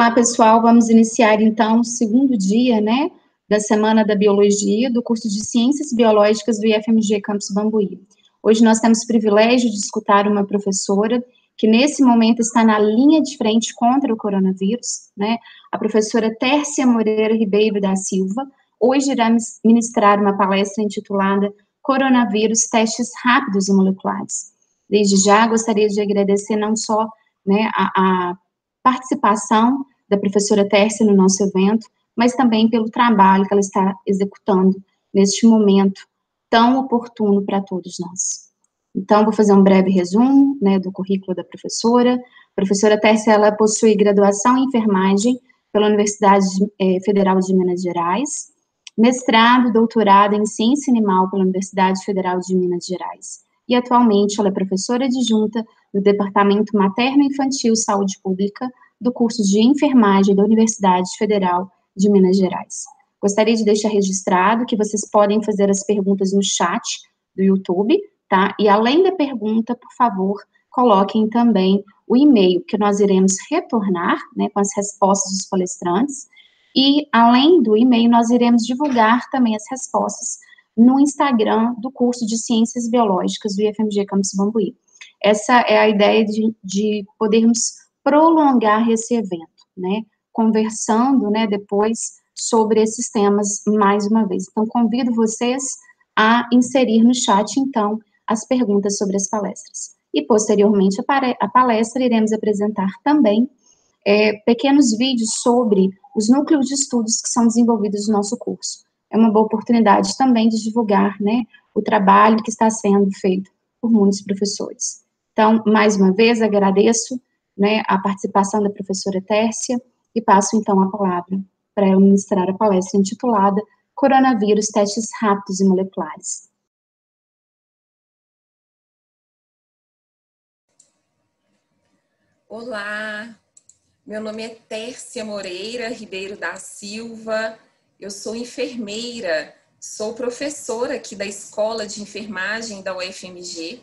Olá, pessoal, vamos iniciar então o segundo dia, né, da Semana da Biologia, do curso de Ciências Biológicas do IFMG Campus Bambuí. Hoje nós temos o privilégio de escutar uma professora que nesse momento está na linha de frente contra o coronavírus, né, a professora Tércia Moreira Ribeiro da Silva. Hoje irá ministrar uma palestra intitulada Coronavírus, Testes Rápidos e Moleculares. Desde já, gostaria de agradecer não só, né, a participação da professora Tércia no nosso evento, mas também pelo trabalho que ela está executando neste momento tão oportuno para todos nós. Então, vou fazer um breve resumo, né, do currículo da professora. A professora Tércia, ela possui graduação em enfermagem pela Universidade Federal de Minas Gerais, mestrado, doutorado em ciência animal pela Universidade Federal de Minas Gerais. E atualmente ela é professora adjunta do Departamento Materno-Infantil Saúde Pública do curso de enfermagem da Universidade Federal de Minas Gerais. Gostaria de deixar registrado que vocês podem fazer as perguntas no chat do YouTube, tá? E além da pergunta, por favor, coloquem também o e-mail que nós iremos retornar, né, com as respostas dos palestrantes. E além do e-mail, nós iremos divulgar também as respostas no Instagram do curso de Ciências Biológicas do IFMG Campus Bambuí. Essa é a ideia de podermos prolongar esse evento, né, conversando, né, depois sobre esses temas mais uma vez. Então, convido vocês a inserir no chat, então, as perguntas sobre as palestras. E, posteriormente à palestra, iremos apresentar também pequenos vídeos sobre os núcleos de estudos que são desenvolvidos no nosso curso. É uma boa oportunidade também de divulgar, né, o trabalho que está sendo feito por muitos professores. Então, mais uma vez, agradeço, né, a participação da professora Tércia e passo, então, a palavra para ela ministrar a palestra intitulada Coronavírus, Testes Rápidos e Moleculares. Olá, meu nome é Tércia Moreira Ribeiro da Silva, eu sou enfermeira, sou professora aqui da Escola de Enfermagem da UFMG.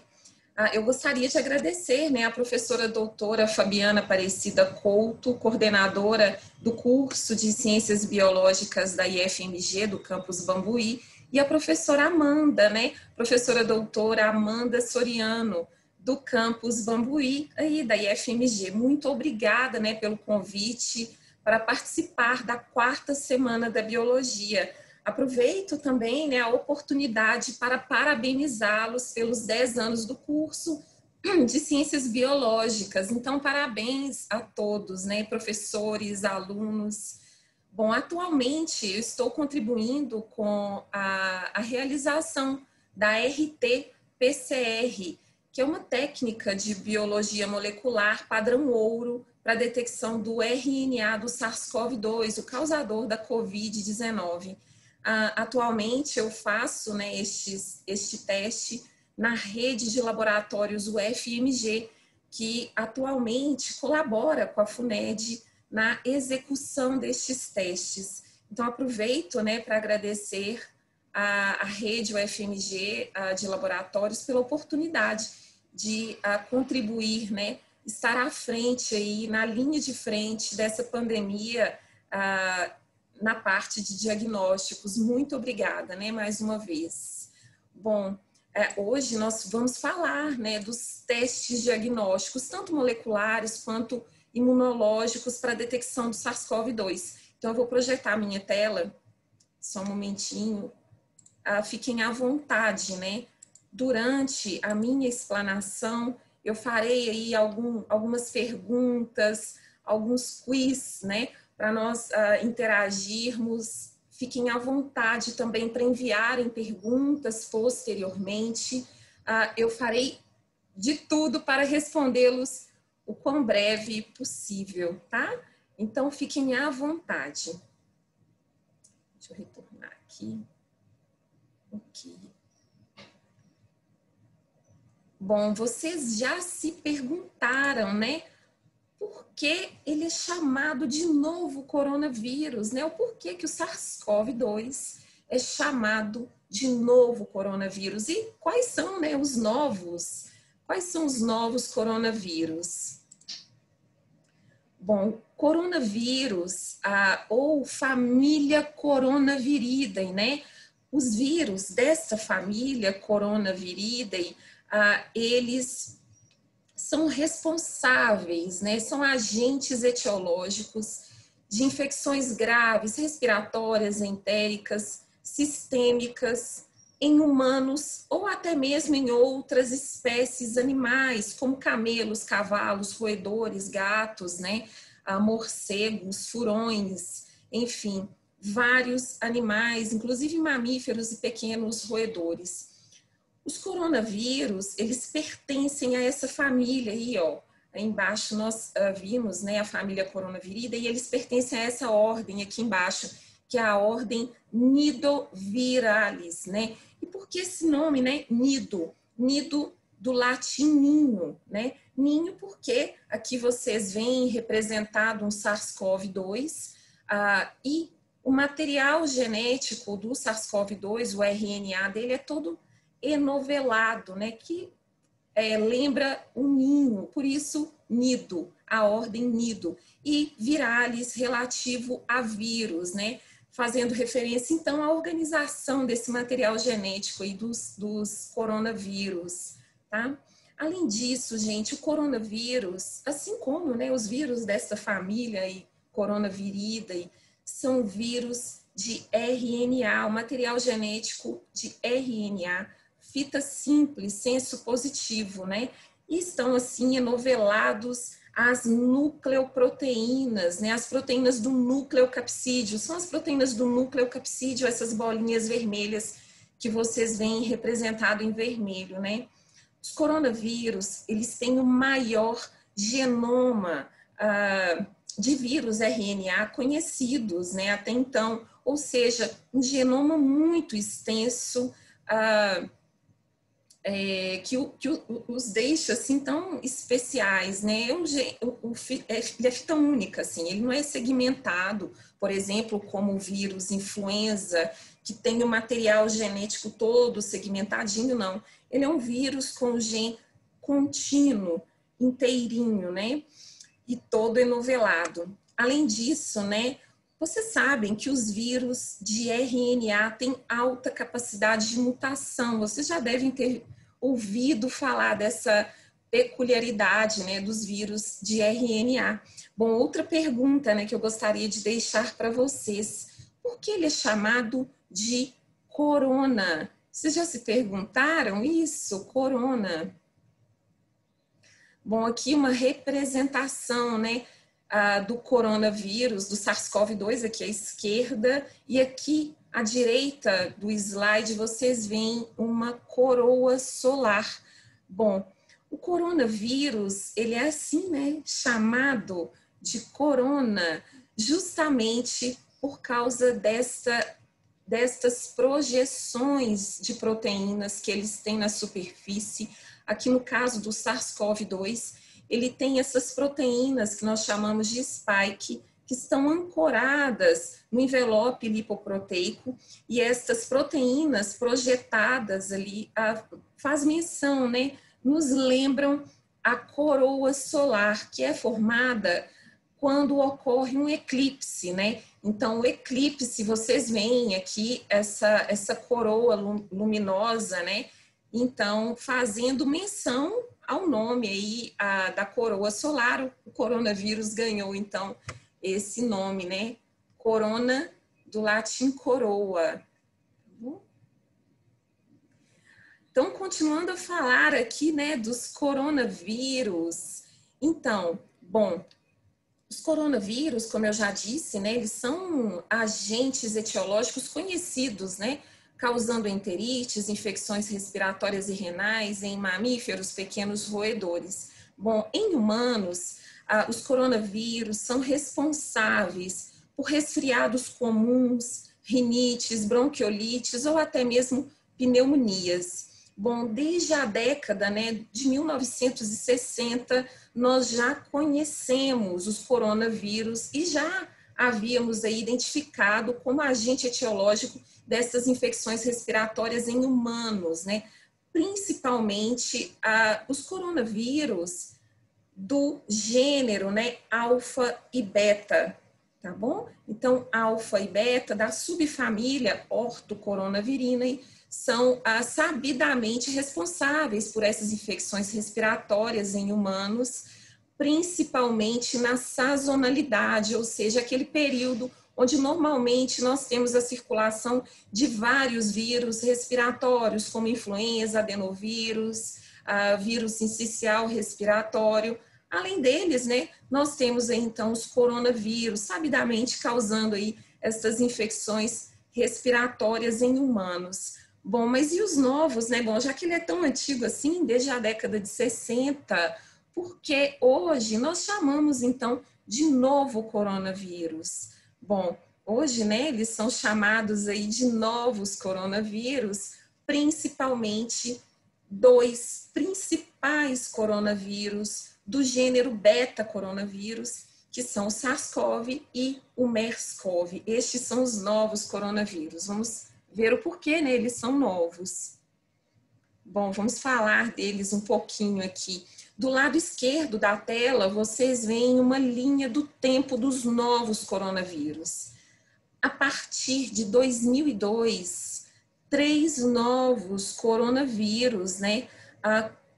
Eu gostaria de agradecer, né, a professora doutora Fabiana Aparecida Couto, coordenadora do curso de Ciências Biológicas da IFMG, do campus Bambuí, e a professora Amanda, né, professora doutora Amanda Soriano, do campus Bambuí, aí da IFMG. Muito obrigada, né, pelo convite para participar da 4ª Semana da Biologia. Aproveito também, né, a oportunidade para parabenizá-los pelos 10 anos do curso de Ciências Biológicas. Então, parabéns a todos, né, professores, alunos. Bom, atualmente eu estou contribuindo com a realização da RT-PCR, que é uma técnica de biologia molecular padrão ouro para a detecção do RNA do SARS-CoV-2, o causador da COVID-19. Atualmente eu faço, né, este teste na rede de laboratórios UFMG, que atualmente colabora com a FUNED na execução destes testes. Então aproveito, né, para agradecer a rede UFMG de laboratórios pela oportunidade de contribuir, né, estar à frente aí, na linha de frente dessa pandemia, na parte de diagnósticos. Muito obrigada, né, mais uma vez. Bom, hoje nós vamos falar, né, dos testes diagnósticos, tanto moleculares quanto imunológicos para a detecção do SARS-CoV-2. Então, eu vou projetar a minha tela, só um momentinho. Fiquem à vontade, né? Durante a minha explanação, eu farei aí algumas perguntas, alguns quiz, né? Para nós interagirmos. Fiquem à vontade também para enviarem perguntas posteriormente. Eu farei de tudo para respondê-los o quão breve possível, tá? Então, fiquem à vontade. Deixa eu retornar aqui. Ok. Bom, vocês já se perguntaram, né? Por que ele é chamado de novo coronavírus, né? O porquê que o SARS-CoV-2 é chamado de novo coronavírus? E quais são, né, os novos? Quais são os novos coronavírus? Bom, coronavírus, ou família Coronaviridae, né? Os vírus dessa família Coronaviridae, eles são responsáveis, né? São agentes etiológicos de infecções graves, respiratórias, entéricas, sistêmicas, em humanos ou até mesmo em outras espécies animais, como camelos, cavalos, roedores, gatos, né? Morcegos, furões, enfim, vários animais, inclusive mamíferos e pequenos roedores. Os coronavírus, eles pertencem a essa família aí, ó. Aí embaixo nós vimos, né, a família Coronaviridae, e eles pertencem a essa ordem aqui embaixo, que é a ordem Nidoviralis, né? E por que esse nome, né? Nido. Nido do latim ninho, né? Ninho porque aqui vocês veem representado um SARS-CoV-2 e o material genético do SARS-CoV-2, o RNA dele é todo enovelado, né? Que lembra o ninho, por isso nido, a ordem nido. E viralis relativo a vírus, né? Fazendo referência, então, à organização desse material genético aí dos coronavírus, tá? Além disso, gente, o coronavírus, assim como, né, os vírus dessa família aí, coronaviridae, são vírus de RNA, o material genético de RNA, fita simples, senso positivo, né? E estão, assim, enovelados as nucleoproteínas, né? As proteínas do nucleocapsídeo, são as proteínas do nucleocapsídeo, essas bolinhas vermelhas que vocês veem representado em vermelho, né? Os coronavírus, eles têm o maior genoma de vírus RNA conhecidos, né? Até então, ou seja, um genoma muito extenso, que os deixa assim tão especiais, né? Ele é fita única, assim, ele não é segmentado, por exemplo, como o vírus influenza, que tem o material genético todo segmentadinho, não. Ele é um vírus com gene contínuo, inteirinho, né? E todo enovelado. Além disso, né? Vocês sabem que os vírus de RNA têm alta capacidade de mutação. Vocês já devem ter ouvido falar dessa peculiaridade, né, dos vírus de RNA. Bom, outra pergunta, né, que eu gostaria de deixar para vocês. Por que ele é chamado de corona? Vocês já se perguntaram isso? Corona. Bom, aqui uma representação, né, do coronavírus, do SARS-CoV-2, aqui à esquerda, e aqui à direita do slide vocês veem uma coroa solar. Bom, o coronavírus, ele é assim, né, chamado de corona, justamente por causa destas projeções de proteínas que eles têm na superfície. Aqui no caso do SARS-CoV-2, ele tem essas proteínas que nós chamamos de spike, que estão ancoradas no envelope lipoproteico, e estas proteínas projetadas ali faz menção, né? Nos lembram a coroa solar, que é formada quando ocorre um eclipse, né? Então, o eclipse, vocês veem aqui essa coroa luminosa, né? Então, fazendo menção ao nome aí da coroa solar, o coronavírus ganhou, então, esse nome, né? Corona, do latim coroa. Então, continuando a falar aqui, né, dos coronavírus. Então, bom, os coronavírus, como eu já disse, né, eles são agentes etiológicos conhecidos, né, causando enterites, infecções respiratórias e renais em mamíferos, pequenos roedores. Bom, em humanos, os coronavírus são responsáveis por resfriados comuns, rinites, bronquiolites ou até mesmo pneumonias. Bom, desde a década, né, de 1960, nós já conhecemos os coronavírus e já havíamos aí identificado como agente etiológico dessas infecções respiratórias em humanos, né? Principalmente os coronavírus, do gênero, né, alfa e beta, tá bom? Então, alfa e beta da subfamília Orthocoronaviridae são sabidamente responsáveis por essas infecções respiratórias em humanos, principalmente na sazonalidade, ou seja, aquele período onde normalmente nós temos a circulação de vários vírus respiratórios, como influenza, adenovírus, vírus sincicial respiratório. Além deles, né, nós temos aí, então, os coronavírus, sabidamente causando aí essas infecções respiratórias em humanos. Bom, mas e os novos, né? Bom, já que ele é tão antigo assim, desde a década de 60, porque hoje nós chamamos, então, de novo coronavírus. Bom, hoje, né, eles são chamados aí de novos coronavírus, principalmente dois principais coronavírus do gênero beta-coronavírus, que são o SARS-CoV e o MERS-CoV. Estes são os novos coronavírus. Vamos ver o porquê, né? Eles são novos. Bom, vamos falar deles um pouquinho aqui. Do lado esquerdo da tela, vocês veem uma linha do tempo dos novos coronavírus. A partir de 2002, 3 novos coronavírus, né,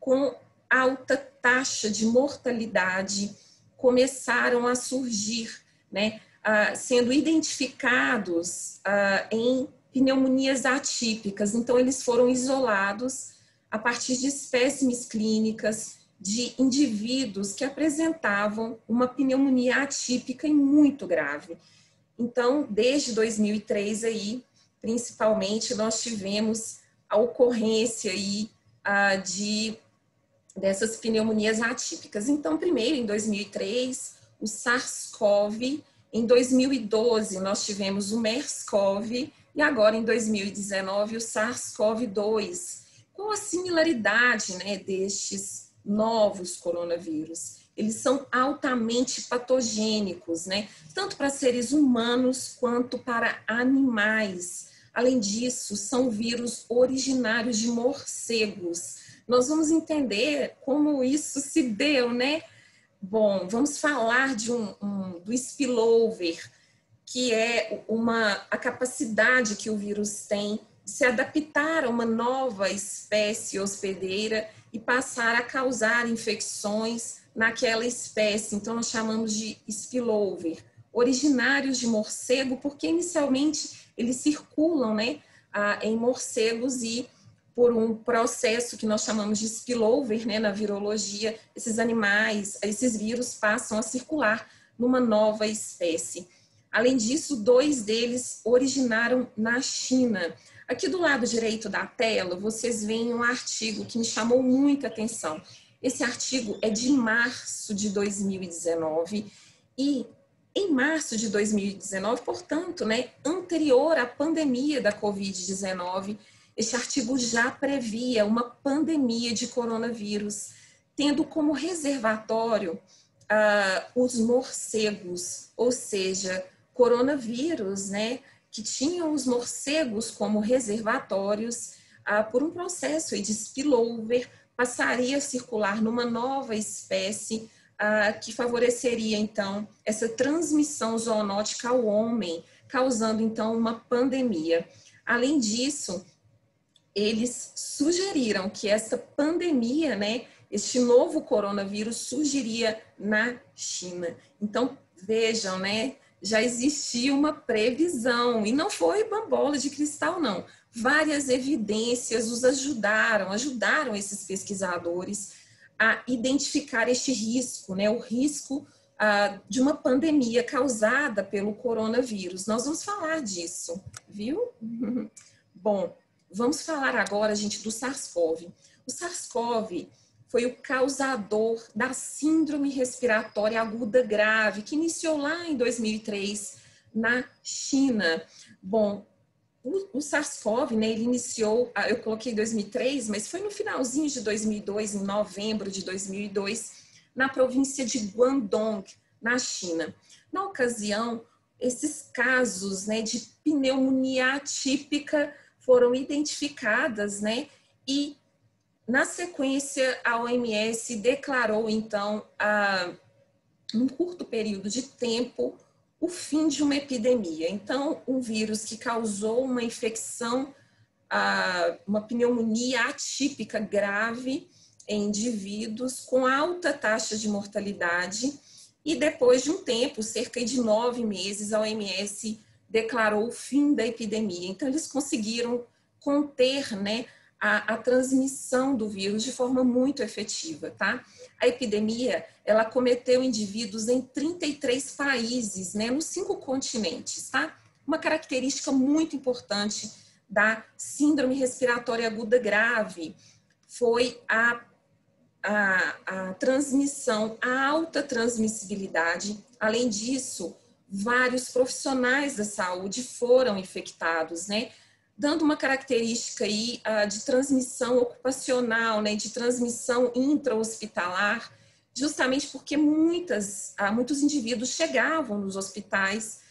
com alta taxa de mortalidade, começaram a surgir, né, sendo identificados em pneumonias atípicas. Então, eles foram isolados a partir de espécimes clínicas de indivíduos que apresentavam uma pneumonia atípica e muito grave. Então, desde 2003 aí, principalmente, nós tivemos a ocorrência aí dessas pneumonias atípicas. Então, primeiro, em 2003, o SARS-CoV, em 2012 nós tivemos o MERS-CoV e agora em 2019 o SARS-CoV-2. Qual a similaridade, né, destes novos coronavírus? Eles são altamente patogênicos, né, tanto para seres humanos quanto para animais. Além disso, são vírus originários de morcegos. Nós vamos entender como isso se deu, né? Bom, vamos falar do spillover, que é a capacidade que o vírus tem de se adaptar a uma nova espécie hospedeira e passar a causar infecções naquela espécie. Então, nós chamamos de spillover, originários de morcego, porque inicialmente eles circulam, né, em morcegos e por um processo que nós chamamos de spillover, né, na virologia, esses animais, esses vírus passam a circular numa nova espécie. Além disso, 2 deles originaram na China. Aqui do lado direito da tela, vocês veem um artigo que me chamou muita atenção. Esse artigo é de março de 2019 e em março de 2019, portanto, né, anterior à pandemia da Covid-19, este artigo já previa uma pandemia de coronavírus, tendo como reservatório os morcegos, ou seja, coronavírus, né, que tinham os morcegos como reservatórios, por um processo de spillover, passaria a circular numa nova espécie que favoreceria, então, essa transmissão zoonótica ao homem, causando, então, uma pandemia. Além disso, eles sugeriram que essa pandemia, né, este novo coronavírus surgiria na China. Então, vejam, né, já existia uma previsão, e não foi bambola de cristal, não. Várias evidências os ajudaram esses pesquisadores a identificar este risco, né, o risco de uma pandemia causada pelo coronavírus. Nós vamos falar disso, viu? Bom, vamos falar agora, gente, do SARS-CoV. O SARS-CoV foi o causador da síndrome respiratória aguda grave, que iniciou lá em 2003 na China. Bom, o SARS-CoV, né, ele iniciou, eu coloquei 2003, mas foi no finalzinho de 2002, em novembro de 2002, na província de Guangdong, na China. Na ocasião, esses casos, né, de pneumonia atípica foram identificadas, né, e Na sequência, a OMS declarou, então, num curto período de tempo, o fim de uma epidemia. Então, um vírus que causou uma infecção, uma pneumonia atípica grave em indivíduos com alta taxa de mortalidade, e depois de um tempo, cerca de 9 meses, a OMS declarou o fim da epidemia. Então, eles conseguiram conter, né, a transmissão do vírus de forma muito efetiva, tá? A epidemia, ela acometeu indivíduos em 33 países, né, nos 5 continentes, tá? Uma característica muito importante da síndrome respiratória aguda grave foi a transmissão, a alta transmissibilidade. Além disso, vários profissionais da saúde foram infectados, né? Dando uma característica aí de transmissão ocupacional, né? De transmissão intra-hospitalar, justamente porque muitos indivíduos chegavam nos hospitais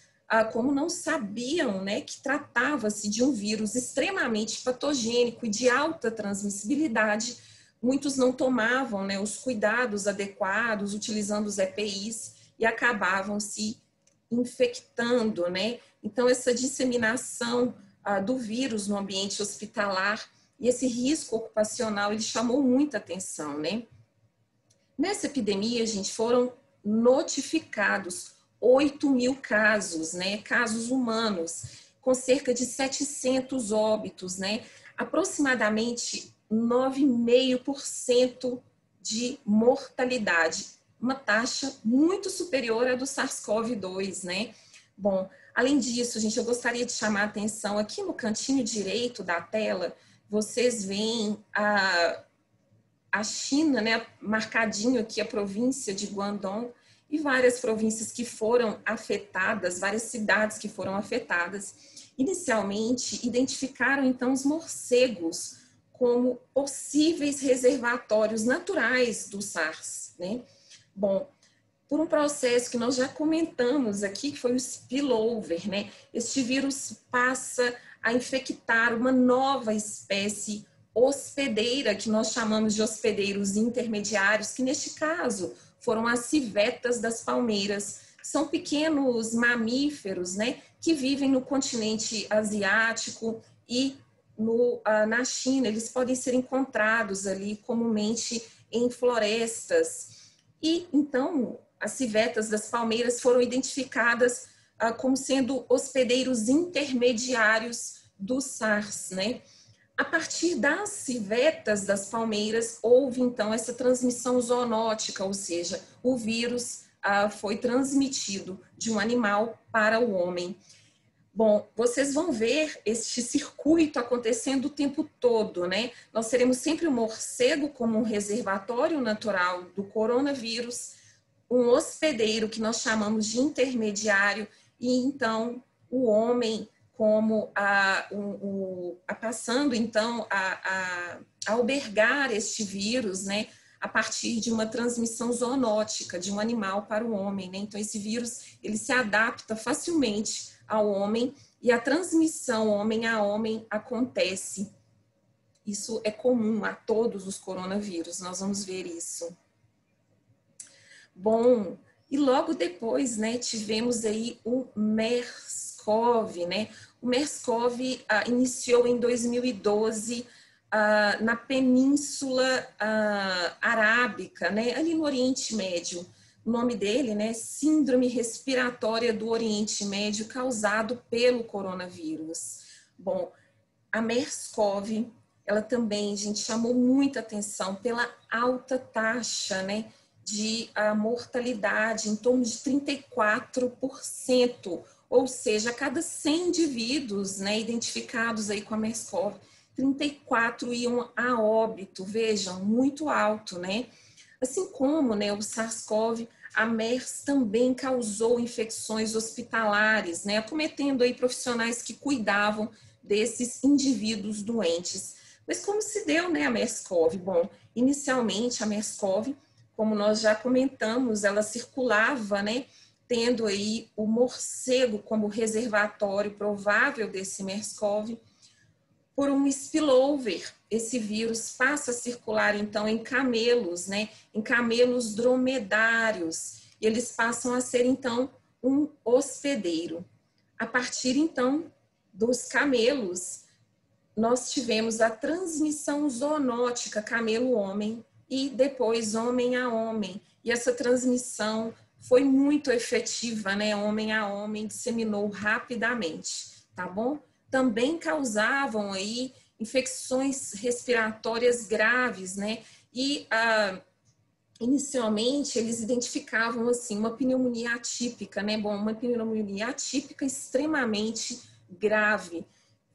como não sabiam, né, que tratava-se de um vírus extremamente patogênico e de alta transmissibilidade. Muitos não tomavam, né, os cuidados adequados, utilizando os EPIs, e acabavam se infectando, né? Então, essa disseminação do vírus no ambiente hospitalar e esse risco ocupacional, ele chamou muita atenção, né? Nessa epidemia, gente, foram notificados 8.000 casos, né? Casos humanos, com cerca de 700 óbitos, né? Aproximadamente 9,5% de mortalidade, uma taxa muito superior à do SARS-CoV-2, né? Bom, além disso, gente, eu gostaria de chamar a atenção aqui no cantinho direito da tela, vocês veem a China, né, marcadinho aqui a província de Guangdong e várias províncias que foram afetadas, várias cidades que foram afetadas. Inicialmente, identificaram então os morcegos como possíveis reservatórios naturais do SARS, né? Bom, por um processo que nós já comentamos aqui, que foi o spillover, né? Este vírus passa a infectar uma nova espécie hospedeira, que nós chamamos de hospedeiros intermediários, que neste caso foram as civetas das palmeiras. São pequenos mamíferos, né, que vivem no continente asiático e na China. Eles podem ser encontrados ali comumente em florestas. E então as civetas das palmeiras foram identificadas como sendo hospedeiros intermediários do SARS, né? A partir das civetas das palmeiras, houve então essa transmissão zoonótica, ou seja, o vírus foi transmitido de um animal para o homem. Bom, vocês vão ver este circuito acontecendo o tempo todo, né? Nós teremos sempre o morcego como um reservatório natural do coronavírus, um hospedeiro que nós chamamos de intermediário, e então o homem como passando então a albergar este vírus, né, a partir de uma transmissão zoonótica de um animal para o homem, né? Então esse vírus ele se adapta facilmente ao homem e a transmissão homem a homem acontece. Isso é comum a todos os coronavírus, nós vamos ver isso. Bom, e logo depois, né, tivemos aí o MERS-CoV, né? O MERS-CoV iniciou em 2012 na Península Arábica, né, ali no Oriente Médio. O nome dele, né, Síndrome Respiratória do Oriente Médio causado pelo coronavírus. Bom, a MERS-CoV, ela também, gente, chamou muita atenção pela alta taxa, né, de mortalidade, em torno de 34%, ou seja, a cada 100 indivíduos, né, identificados aí com a MERS-CoV, 34 iam a óbito, vejam, muito alto, né? Assim como, né, o SARS-CoV, a MERS também causou infecções hospitalares, né, acometendo aí profissionais que cuidavam desses indivíduos doentes. Mas como se deu, né, a MERS-CoV? Bom, inicialmente a MERS-CoV, como nós já comentamos, ela circulava, né, tendo aí o morcego como reservatório provável desse MERS-CoV. por um spillover. Esse vírus passa a circular, então, em camelos, né? Em camelos dromedários. E eles passam a ser, então, um hospedeiro. A partir, então, dos camelos, nós tivemos a transmissão zoonótica camelo-homem e depois homem a homem. E essa transmissão foi muito efetiva, né? Homem a homem, disseminou rapidamente, tá bom? Também causavam aí infecções respiratórias graves, né? E inicialmente eles identificavam assim uma pneumonia atípica, né? Bom, uma pneumonia atípica extremamente grave.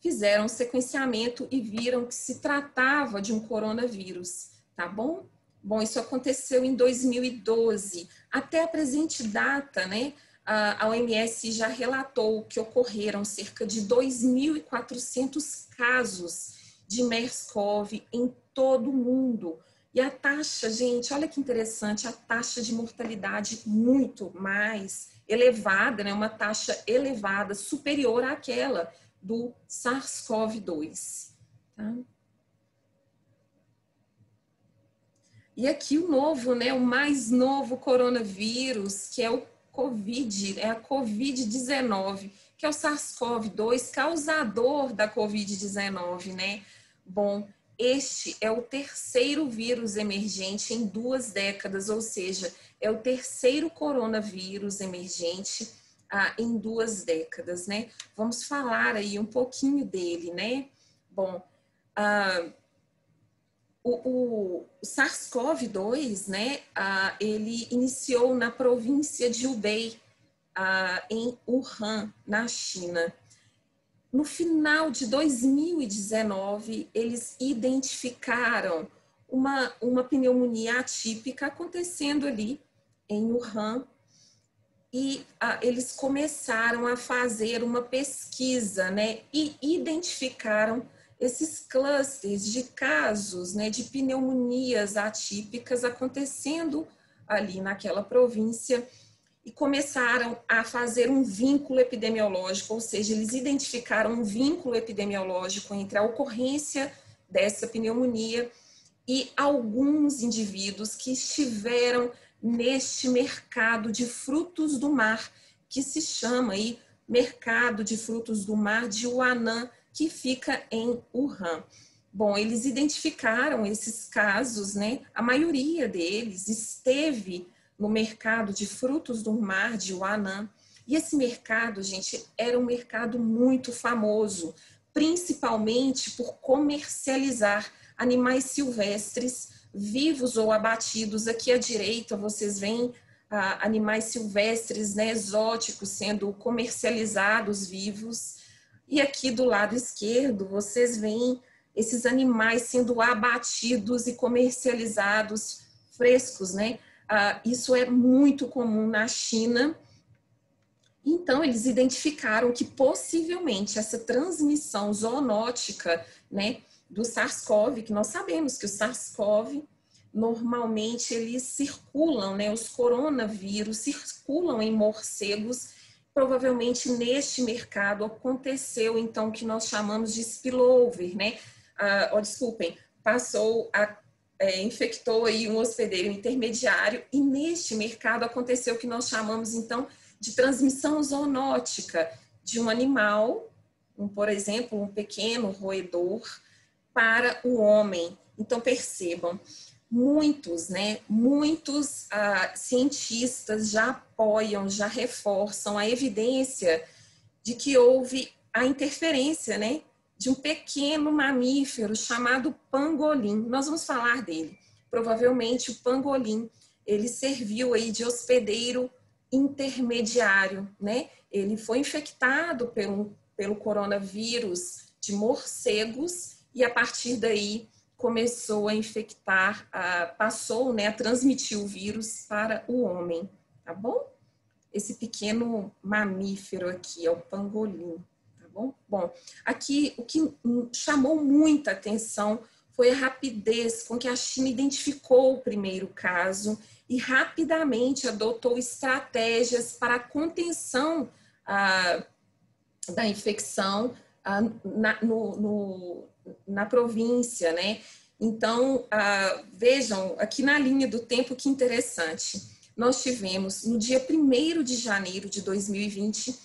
Fizeram um sequenciamento e viram que se tratava de um coronavírus, tá bom? Bom, isso aconteceu em 2012. Até a presente data, né? A OMS já relatou que ocorreram cerca de 2.400 casos de MERS-CoV em todo o mundo. E a taxa, gente, olha que interessante, a taxa de mortalidade muito mais elevada, né? Uma taxa elevada, superior àquela do SARS-CoV-2. Tá? E aqui o novo, né? O mais novo coronavírus, que é o COVID, é a Covid-19, que é o SARS-CoV-2, causador da Covid-19, né? Bom, este é o terceiro vírus emergente em 2 décadas, ou seja, é o terceiro coronavírus emergente em 2 décadas, né? Vamos falar aí um pouquinho dele, né? Bom, o SARS-CoV-2, né, ele iniciou na província de Hubei, em Wuhan, na China. No final de 2019, eles identificaram uma pneumonia atípica acontecendo ali em Wuhan e eles começaram a fazer uma pesquisa, né, e identificaram esses clusters de casos, né, de pneumonias atípicas acontecendo ali naquela província e começaram a fazer um vínculo epidemiológico, ou seja, eles identificaram um vínculo epidemiológico entre a ocorrência dessa pneumonia e alguns indivíduos que estiveram neste mercado de frutos do mar, que se chama aí Mercado de Frutos do Mar de Huanan, que fica em Wuhan. Bom, eles identificaram esses casos, né? A maioria deles esteve no mercado de frutos do mar de Huanan. E esse mercado, gente, era um mercado muito famoso, principalmente por comercializar animais silvestres, vivos ou abatidos. Aqui à direita vocês veem animais silvestres, né, exóticos, sendo comercializados vivos. E aqui do lado esquerdo vocês veem esses animais sendo abatidos e comercializados frescos, né? Isso é muito comum na China. Então, eles identificaram que possivelmente essa transmissão zoonótica, né, do SARS-CoV, que nós sabemos que o SARS-CoV, normalmente eles circulam, né, os coronavírus circulam em morcegos. Provavelmente neste mercado aconteceu, então, o que nós chamamos de spillover, né? Desculpem, infectou aí um hospedeiro intermediário e neste mercado aconteceu o que nós chamamos, então, de transmissão zoonótica de um animal, por exemplo, um pequeno roedor, para o homem. Então, percebam, muitos cientistas já apoiam, já reforçam a evidência de que houve a interferência, né, de um pequeno mamífero chamado pangolim. Nós vamos falar dele. Provavelmente o pangolim, ele serviu aí de hospedeiro intermediário, né? Ele foi infectado pelo coronavírus de morcegos e a partir daí começou a infectar, passou, né, a transmitir o vírus para o homem, tá bom? Esse pequeno mamífero aqui é o pangolim, tá bom? Bom, aqui o que chamou muita atenção foi a rapidez com que a China identificou o primeiro caso e rapidamente adotou estratégias para a contenção da infecção na província, né? Então, vejam, aqui na linha do tempo, que interessante. Nós tivemos, no dia 1º de janeiro de 2020,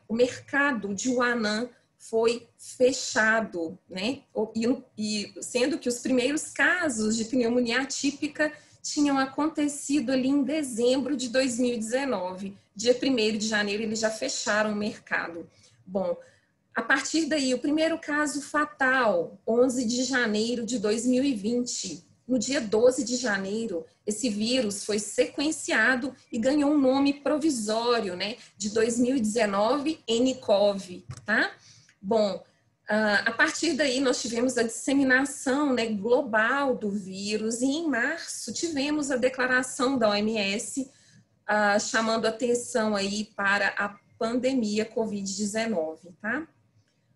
o mercado de Huanan foi fechado, né? E sendo que os primeiros casos de pneumonia atípica tinham acontecido ali em dezembro de 2019. Dia 1º de janeiro, eles já fecharam o mercado. Bom, a partir daí, o primeiro caso fatal, 11 de janeiro de 2020. No dia 12 de janeiro, esse vírus foi sequenciado e ganhou um nome provisório, né, de 2019, nCoV, tá? Bom, a partir daí nós tivemos a disseminação, né, global do vírus e em março tivemos a declaração da OMS chamando atenção aí para a pandemia Covid-19, tá?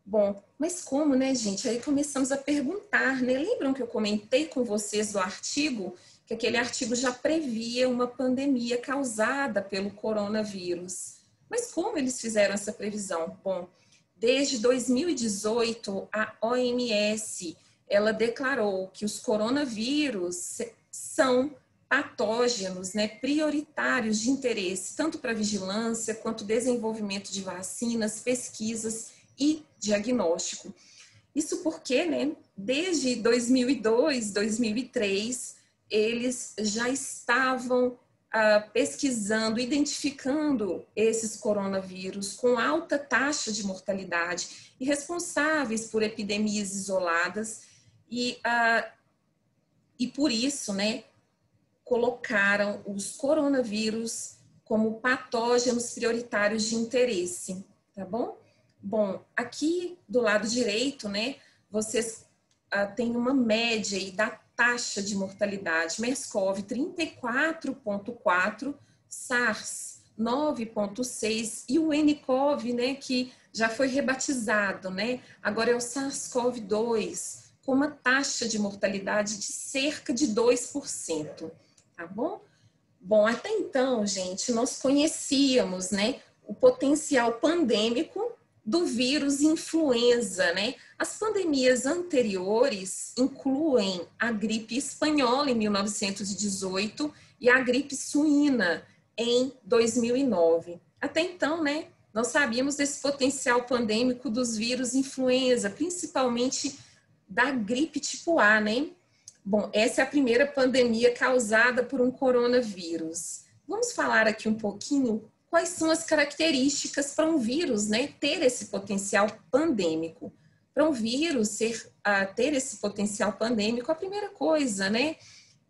Bom, mas como, né, gente? Aí começamos a perguntar, né? Lembram que eu comentei com vocês do artigo? Que aquele artigo já previa uma pandemia causada pelo coronavírus. Mas como eles fizeram essa previsão? Bom, desde 2018, a OMS, ela declarou que os coronavírus são patógenos, né, prioritários de interesse, tanto para vigilância quanto desenvolvimento de vacinas, pesquisas e diagnóstico. Isso porque, né, desde 2002, 2003, eles já estavam pesquisando, identificando esses coronavírus com alta taxa de mortalidade e responsáveis por epidemias isoladas e por isso, né, colocaram os coronavírus como patógenos prioritários de interesse, tá bom? Bom, aqui do lado direito, né, vocês têm uma média aí da taxa de mortalidade. MERS-CoV 34,4, SARS 9,6 e o nCoV, né, que já foi rebatizado, né, agora é o SARS-CoV-2, com uma taxa de mortalidade de cerca de 2%, tá bom? Bom, até então, gente, nós conhecíamos, né, o potencial pandêmico do vírus influenza, né? As pandemias anteriores incluem a gripe espanhola em 1918 e a gripe suína em 2009. Até então, né, nós sabíamos desse potencial pandêmico dos vírus influenza, principalmente da gripe tipo A, né? Bom, essa é a primeira pandemia causada por um coronavírus. Vamos falar aqui um pouquinho quais são as características para um vírus, né, ter esse potencial pandêmico. Para um vírus ter esse potencial pandêmico, a primeira coisa, né,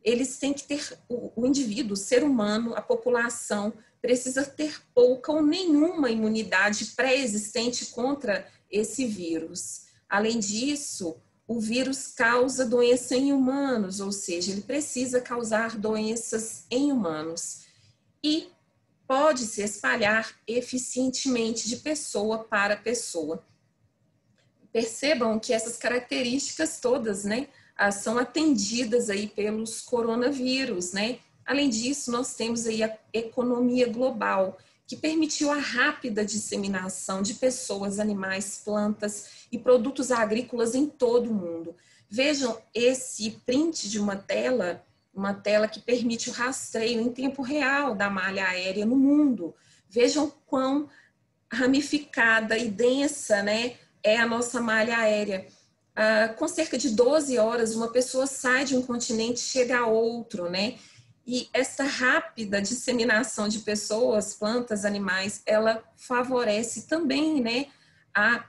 eles têm que ter, o indivíduo, o ser humano, a população, precisa ter pouca ou nenhuma imunidade pré-existente contra esse vírus. Além disso, o vírus causa doença em humanos, ou seja, ele precisa causar doenças em humanos. E pode se espalhar eficientemente de pessoa para pessoa. Percebam que essas características todas, né, são atendidas aí pelos coronavírus, né? Além disso, nós temos aí a economia global, que permitiu a rápida disseminação de pessoas, animais, plantas e produtos agrícolas em todo o mundo. Vejam esse print de uma tela que permite o rastreio em tempo real da malha aérea no mundo. Vejam quão ramificada e densa, né, é a nossa malha aérea. Com cerca de 12 horas, uma pessoa sai de um continente e chega a outro, né? E essa rápida disseminação de pessoas, plantas, animais, ela favorece também, né, a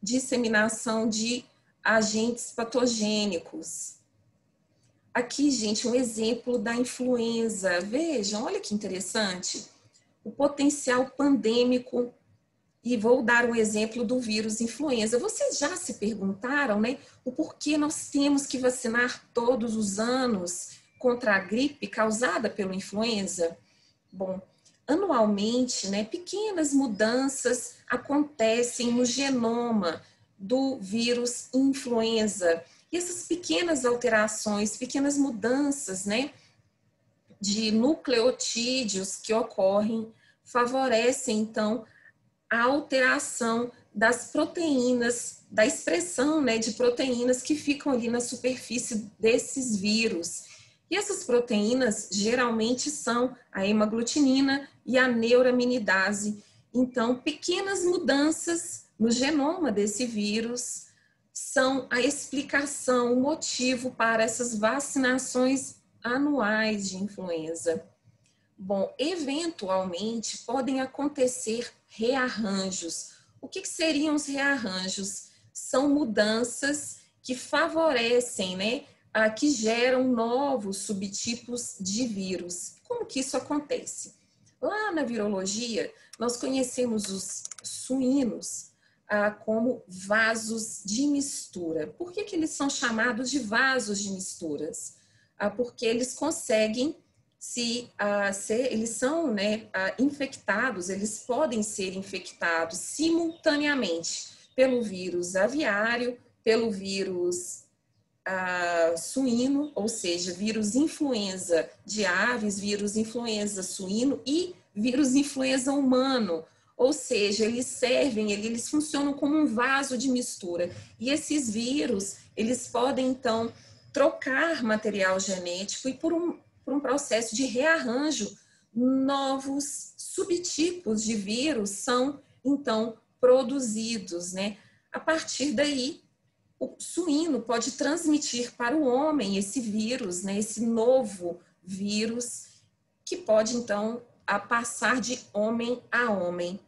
disseminação de agentes patogênicos. Aqui, gente, um exemplo da influenza. Vejam, olha que interessante. O potencial pandêmico. E vou dar um exemplo do vírus influenza. Vocês já se perguntaram, né, o porquê nós temos que vacinar todos os anos contra a gripe causada pelo influenza? Bom, anualmente, né, pequenas mudanças acontecem no genoma do vírus influenza. E essas pequenas alterações, pequenas mudanças, né, de nucleotídeos que ocorrem, favorecem, então, a alteração das proteínas, da expressão, né, de proteínas que ficam ali na superfície desses vírus. E essas proteínas geralmente são a hemaglutinina e a neuraminidase. Então, pequenas mudanças no genoma desse vírus são a explicação, o motivo para essas vacinações anuais de influenza. Bom, eventualmente podem acontecer rearranjos. O que seriam os rearranjos? São mudanças que favorecem, né, que geram novos subtipos de vírus. Como que isso acontece? Lá na virologia, nós conhecemos os suínos como vasos de mistura. Por que eles são chamados de vasos de misturas? Porque eles conseguem eles são, né, infectados, eles podem ser infectados simultaneamente pelo vírus aviário, pelo vírus suíno, ou seja, vírus influenza de aves, vírus influenza suíno e vírus influenza humano. Ou seja, eles funcionam como um vaso de mistura. E esses vírus, eles podem, então, trocar material genético e por um processo de rearranjo, novos subtipos de vírus são, então, produzidos, né? A partir daí, o suíno pode transmitir para o homem esse vírus, né? Esse novo vírus, que pode, então, passar de homem a homem.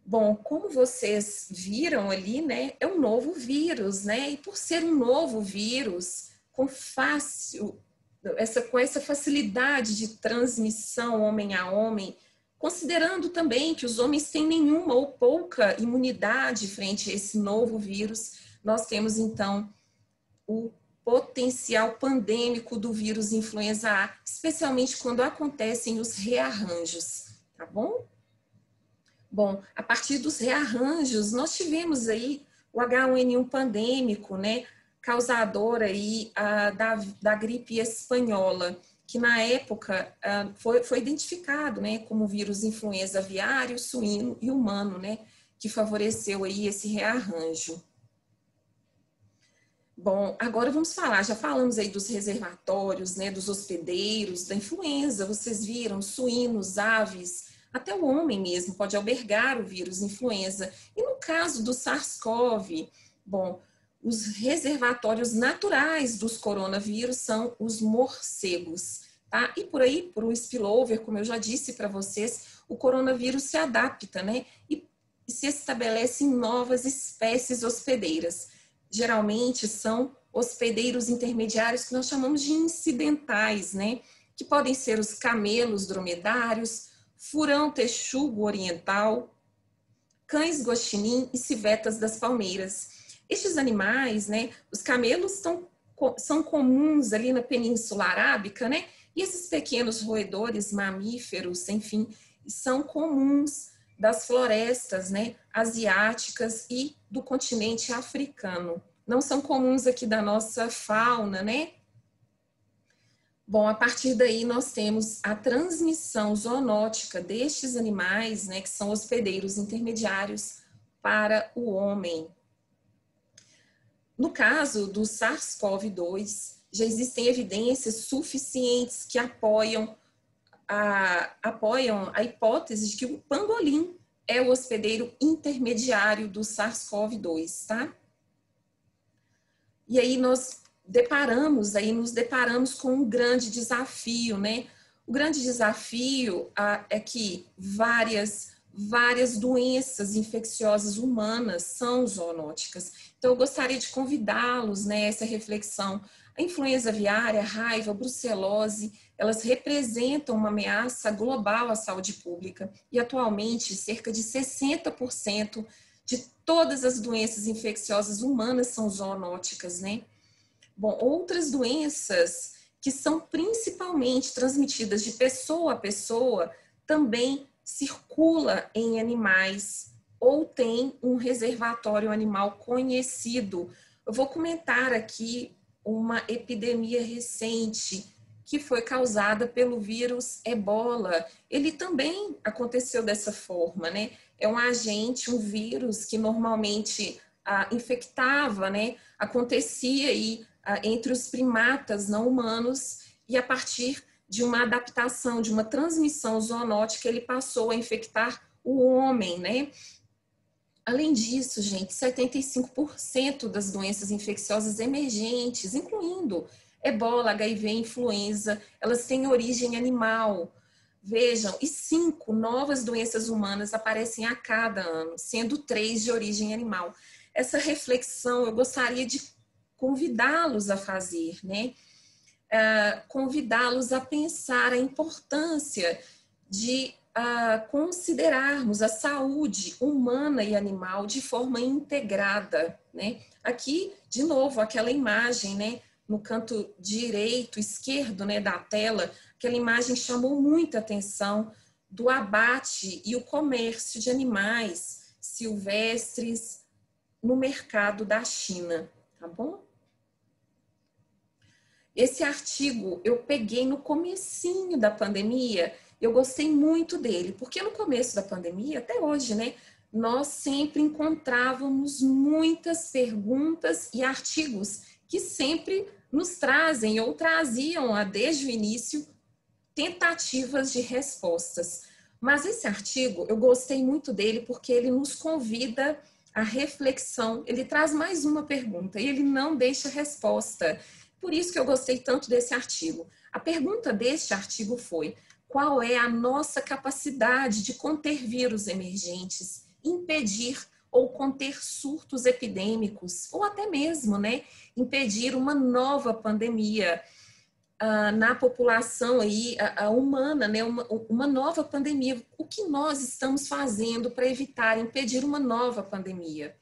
Bom, como vocês viram ali, né? É um novo vírus, né? E por ser um novo vírus, com essa facilidade de transmissão homem a homem, considerando também que os homens têm nenhuma ou pouca imunidade frente a esse novo vírus, nós temos então o potencial pandêmico do vírus influenza A, especialmente quando acontecem os rearranjos, tá bom? Bom, a partir dos rearranjos, nós tivemos aí o H1N1 pandêmico, né? Causador aí da gripe espanhola, que na época foi identificado, né, como vírus influenza aviário, suíno e humano, né, que favoreceu aí esse rearranjo. Bom, agora vamos falar, já falamos aí dos reservatórios, né, dos hospedeiros, da influenza, vocês viram, suínos, aves, até o homem mesmo pode albergar o vírus influenza. E no caso do SARS-CoV, bom, os reservatórios naturais dos coronavírus são os morcegos, tá? E por aí, por um spillover, como eu já disse para vocês, o coronavírus se adapta, né? E se estabelece em novas espécies hospedeiras. Geralmente são hospedeiros intermediários que nós chamamos de incidentais, né? Que podem ser os camelos dromedários, furão-texugo oriental, cães guaxinim e civetas das palmeiras. Estes animais, né, os camelos são comuns ali na Península Arábica, né, e esses pequenos roedores mamíferos, enfim, são comuns das florestas, né, asiáticas e do continente africano. Não são comuns aqui da nossa fauna, né? Bom, a partir daí nós temos a transmissão zoonótica destes animais, né, que são hospedeiros intermediários para o homem. No caso do SARS-CoV-2, já existem evidências suficientes que apoiam a hipótese de que o pangolim é o hospedeiro intermediário do SARS-CoV-2, tá? E aí nos deparamos com um grande desafio, né? O grande desafio é que várias doenças infecciosas humanas são zoonóticas. Então, eu gostaria de convidá-los, né, a essa reflexão. A influenza aviária, a raiva, a brucelose, elas representam uma ameaça global à saúde pública. E, atualmente, cerca de 60% de todas as doenças infecciosas humanas são zoonóticas, né? Bom, outras doenças que são principalmente transmitidas de pessoa a pessoa também circula em animais ou tem um reservatório animal conhecido. Eu vou comentar aqui uma epidemia recente que foi causada pelo vírus Ebola. Ele também aconteceu dessa forma, né? é um agente, um vírus que normalmente infectava, né? Acontecia aí entre os primatas não humanos e a partir de uma adaptação, de uma transmissão zoonótica, ele passou a infectar o homem, né? Além disso, gente, 75% das doenças infecciosas emergentes, incluindo ebola, HIV, influenza, elas têm origem animal. Vejam, e 5 novas doenças humanas aparecem a cada ano, sendo 3 de origem animal. Essa reflexão eu gostaria de convidá-los a fazer, né? Convidá-los a pensar a importância de considerarmos a saúde humana e animal de forma integrada, né? Aqui, de novo, aquela imagem, né? No canto direito, esquerdo, né, da tela, aquela imagem chamou muita atenção do abate e o comércio de animais silvestres no mercado da China, tá bom? Esse artigo eu peguei no comecinho da pandemia, eu gostei muito dele, porque no começo da pandemia, até hoje, né, nós sempre encontrávamos muitas perguntas e artigos que sempre nos trazem ou traziam desde o início tentativas de respostas. Mas esse artigo, eu gostei muito dele porque ele nos convida à reflexão, ele traz mais uma pergunta e ele não deixa resposta. Por isso que eu gostei tanto desse artigo. A pergunta deste artigo foi: qual é a nossa capacidade de conter vírus emergentes, impedir ou conter surtos epidêmicos, ou até mesmo, né, impedir uma nova pandemia na população aí, humana, né, uma nova pandemia. O que nós estamos fazendo para evitar, impedir uma nova pandemia?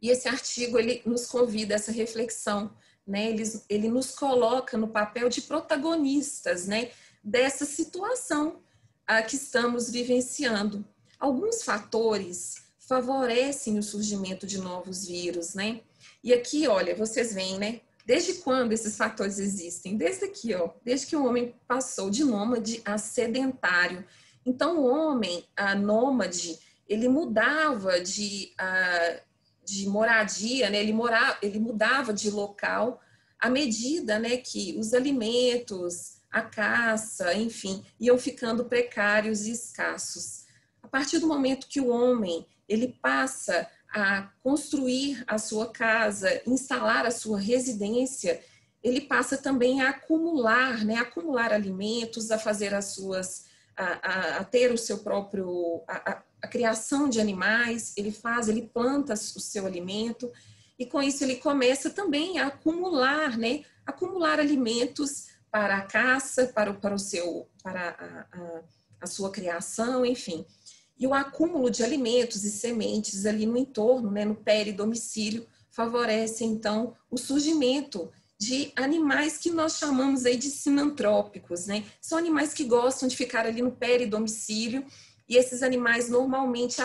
E esse artigo, ele nos convida a essa reflexão, né? Ele nos coloca no papel de protagonistas, né, dessa situação que estamos vivenciando. Alguns fatores favorecem o surgimento de novos vírus, né? E aqui, olha, vocês veem, né? Desde quando esses fatores existem? Desde aqui, ó, desde que o homem passou de nômade a sedentário. Então, o homem, nômade, ele mudava de moradia, né? Ele mudava de local à medida, né, que os alimentos, a caça, enfim, iam ficando precários e escassos. A partir do momento que o homem ele passa a construir a sua casa, instalar a sua residência, ele passa também a acumular, né, acumular alimentos, a fazer as suas, a ter o seu próprio, a criação de animais, ele planta o seu alimento, e com isso ele começa também a acumular, né, acumular alimentos para a caça, para a sua criação, enfim. E o acúmulo de alimentos e sementes ali no entorno, né, no peridomicílio, favorece, então, o surgimento de animais que nós chamamos aí de sinantrópicos, né? São animais que gostam de ficar ali no peridomicílio, e esses animais normalmente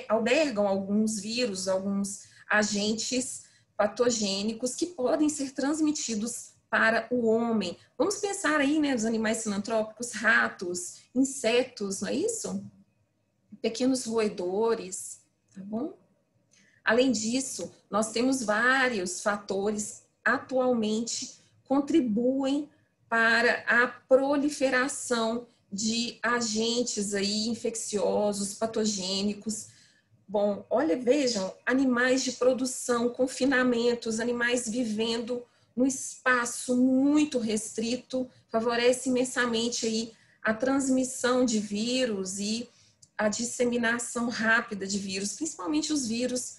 albergam alguns vírus, alguns agentes patogênicos que podem ser transmitidos para o homem. Vamos pensar aí, né, nos animais sinantrópicos, ratos, insetos, não é isso? Pequenos roedores, tá bom? Além disso, nós temos vários fatores atualmente contribuem para a proliferação de agentes aí infecciosos, patogênicos. Bom, olha, vejam, animais de produção, confinamentos, animais vivendo num espaço muito restrito, favorece imensamente aí a transmissão de vírus e a disseminação rápida de vírus, principalmente os vírus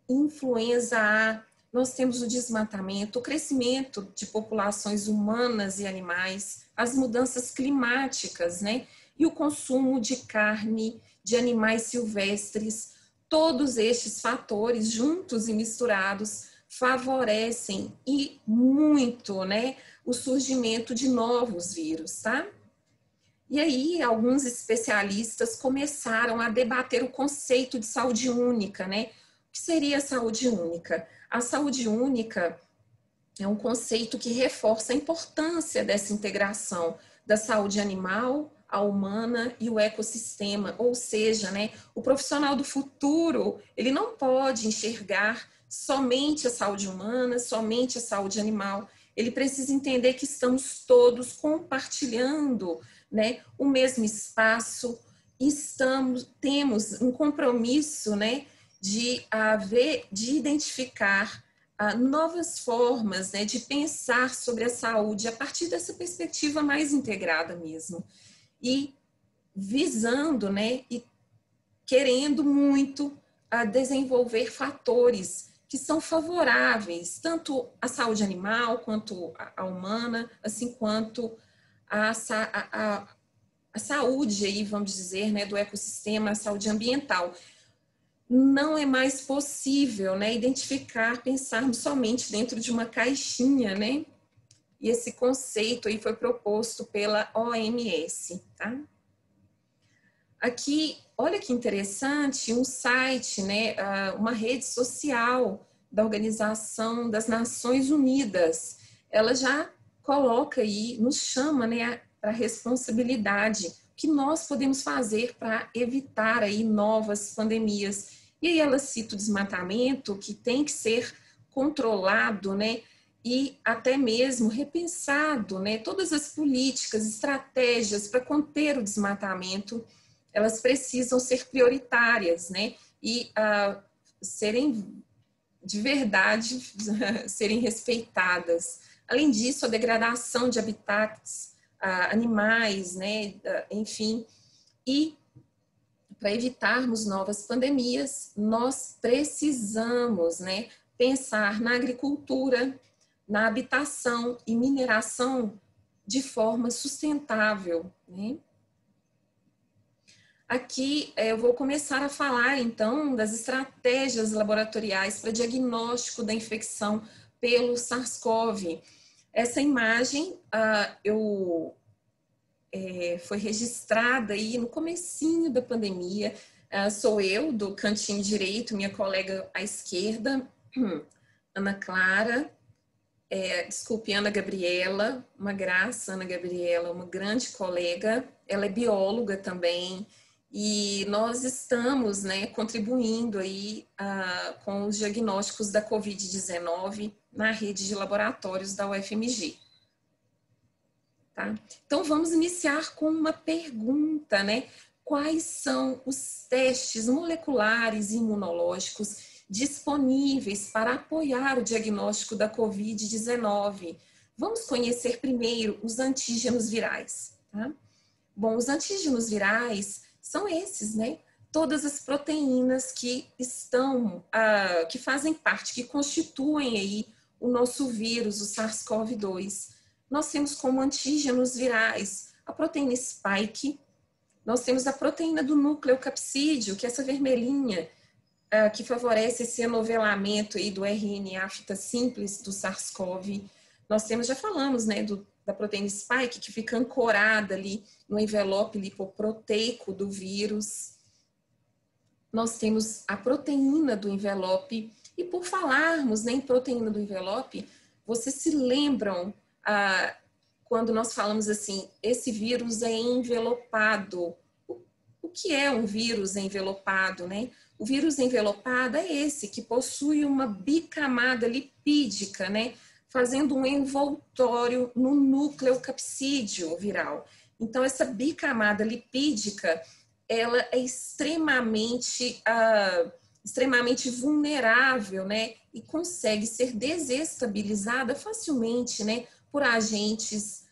influenza A. Nós temos o desmatamento, o crescimento de populações humanas e animais, as mudanças climáticas, né? E o consumo de carne de animais silvestres. Todos estes fatores, juntos e misturados, favorecem e muito, né, o surgimento de novos vírus, tá? E aí, alguns especialistas começaram a debater o conceito de saúde única, né? O que seria a saúde única? A saúde única é um conceito que reforça a importância dessa integração da saúde animal, a humana e o ecossistema, ou seja, né, o profissional do futuro, ele não pode enxergar somente a saúde humana, somente a saúde animal, ele precisa entender que estamos todos compartilhando, né, o mesmo espaço, temos um compromisso, né, de identificar novas formas, né, de pensar sobre a saúde a partir dessa perspectiva mais integrada mesmo. E visando, né, e querendo muito desenvolver fatores que são favoráveis, tanto à saúde animal, quanto à humana, assim quanto à saúde, aí, vamos dizer, né, do ecossistema, a saúde ambiental. Não é mais possível, né, identificar, pensarmos somente dentro de uma caixinha, né? E esse conceito aí foi proposto pela OMS, tá? Aqui, olha que interessante, um site, né, uma rede social da Organização das Nações Unidas, ela já coloca aí, nos chama, né, para a responsabilidade, o que nós podemos fazer para evitar aí novas pandemias. E aí ela cita o desmatamento, que tem que ser controlado, né, e até mesmo repensado, né, todas as políticas, estratégias para conter o desmatamento, elas precisam ser prioritárias, né, e serem de verdade, serem respeitadas. Além disso, a degradação de habitats animais, né, enfim, e para evitarmos novas pandemias, nós precisamos, né, pensar na agricultura, na habitação e mineração de forma sustentável, né? Aqui eu vou começar a falar, então, das estratégias laboratoriais para diagnóstico da infecção pelo SARS-CoV. Essa imagem foi registrada aí no comecinho da pandemia. Sou eu, do cantinho direito, minha colega à esquerda, Ana Clara, Ana Gabriela, uma graça, Ana Gabriela, uma grande colega, ela é bióloga também, e nós estamos, né, contribuindo aí com os diagnósticos da Covid-19 na rede de laboratórios da UFMG. Tá? Então, vamos iniciar com uma pergunta, né? Quais são os testes moleculares e imunológicos disponíveis para apoiar o diagnóstico da Covid-19? Vamos conhecer primeiro os antígenos virais, tá? Bom, os antígenos virais são esses, né? Todas as proteínas que que fazem parte, que constituem aí o nosso vírus, o SARS-CoV-2. Nós temos como antígenos virais a proteína spike, nós temos a proteína do núcleo capsídeo, que é essa vermelhinha, que favorece esse anovelamento aí do RNA fita simples do SARS-CoV. Nós temos, já falamos, né, da proteína spike, que fica ancorada ali no envelope lipoproteico do vírus. Nós temos a proteína do envelope, e por falarmos, né, em proteína do envelope, vocês se lembram quando nós falamos assim, esse vírus é envelopado. O que é um vírus envelopado, né? O vírus envelopado é esse, que possui uma bicamada lipídica, né? Fazendo um envoltório no núcleo capsídeo viral. Então, essa bicamada lipídica, ela é extremamente vulnerável, né? E consegue ser desestabilizada facilmente, né? Por agentes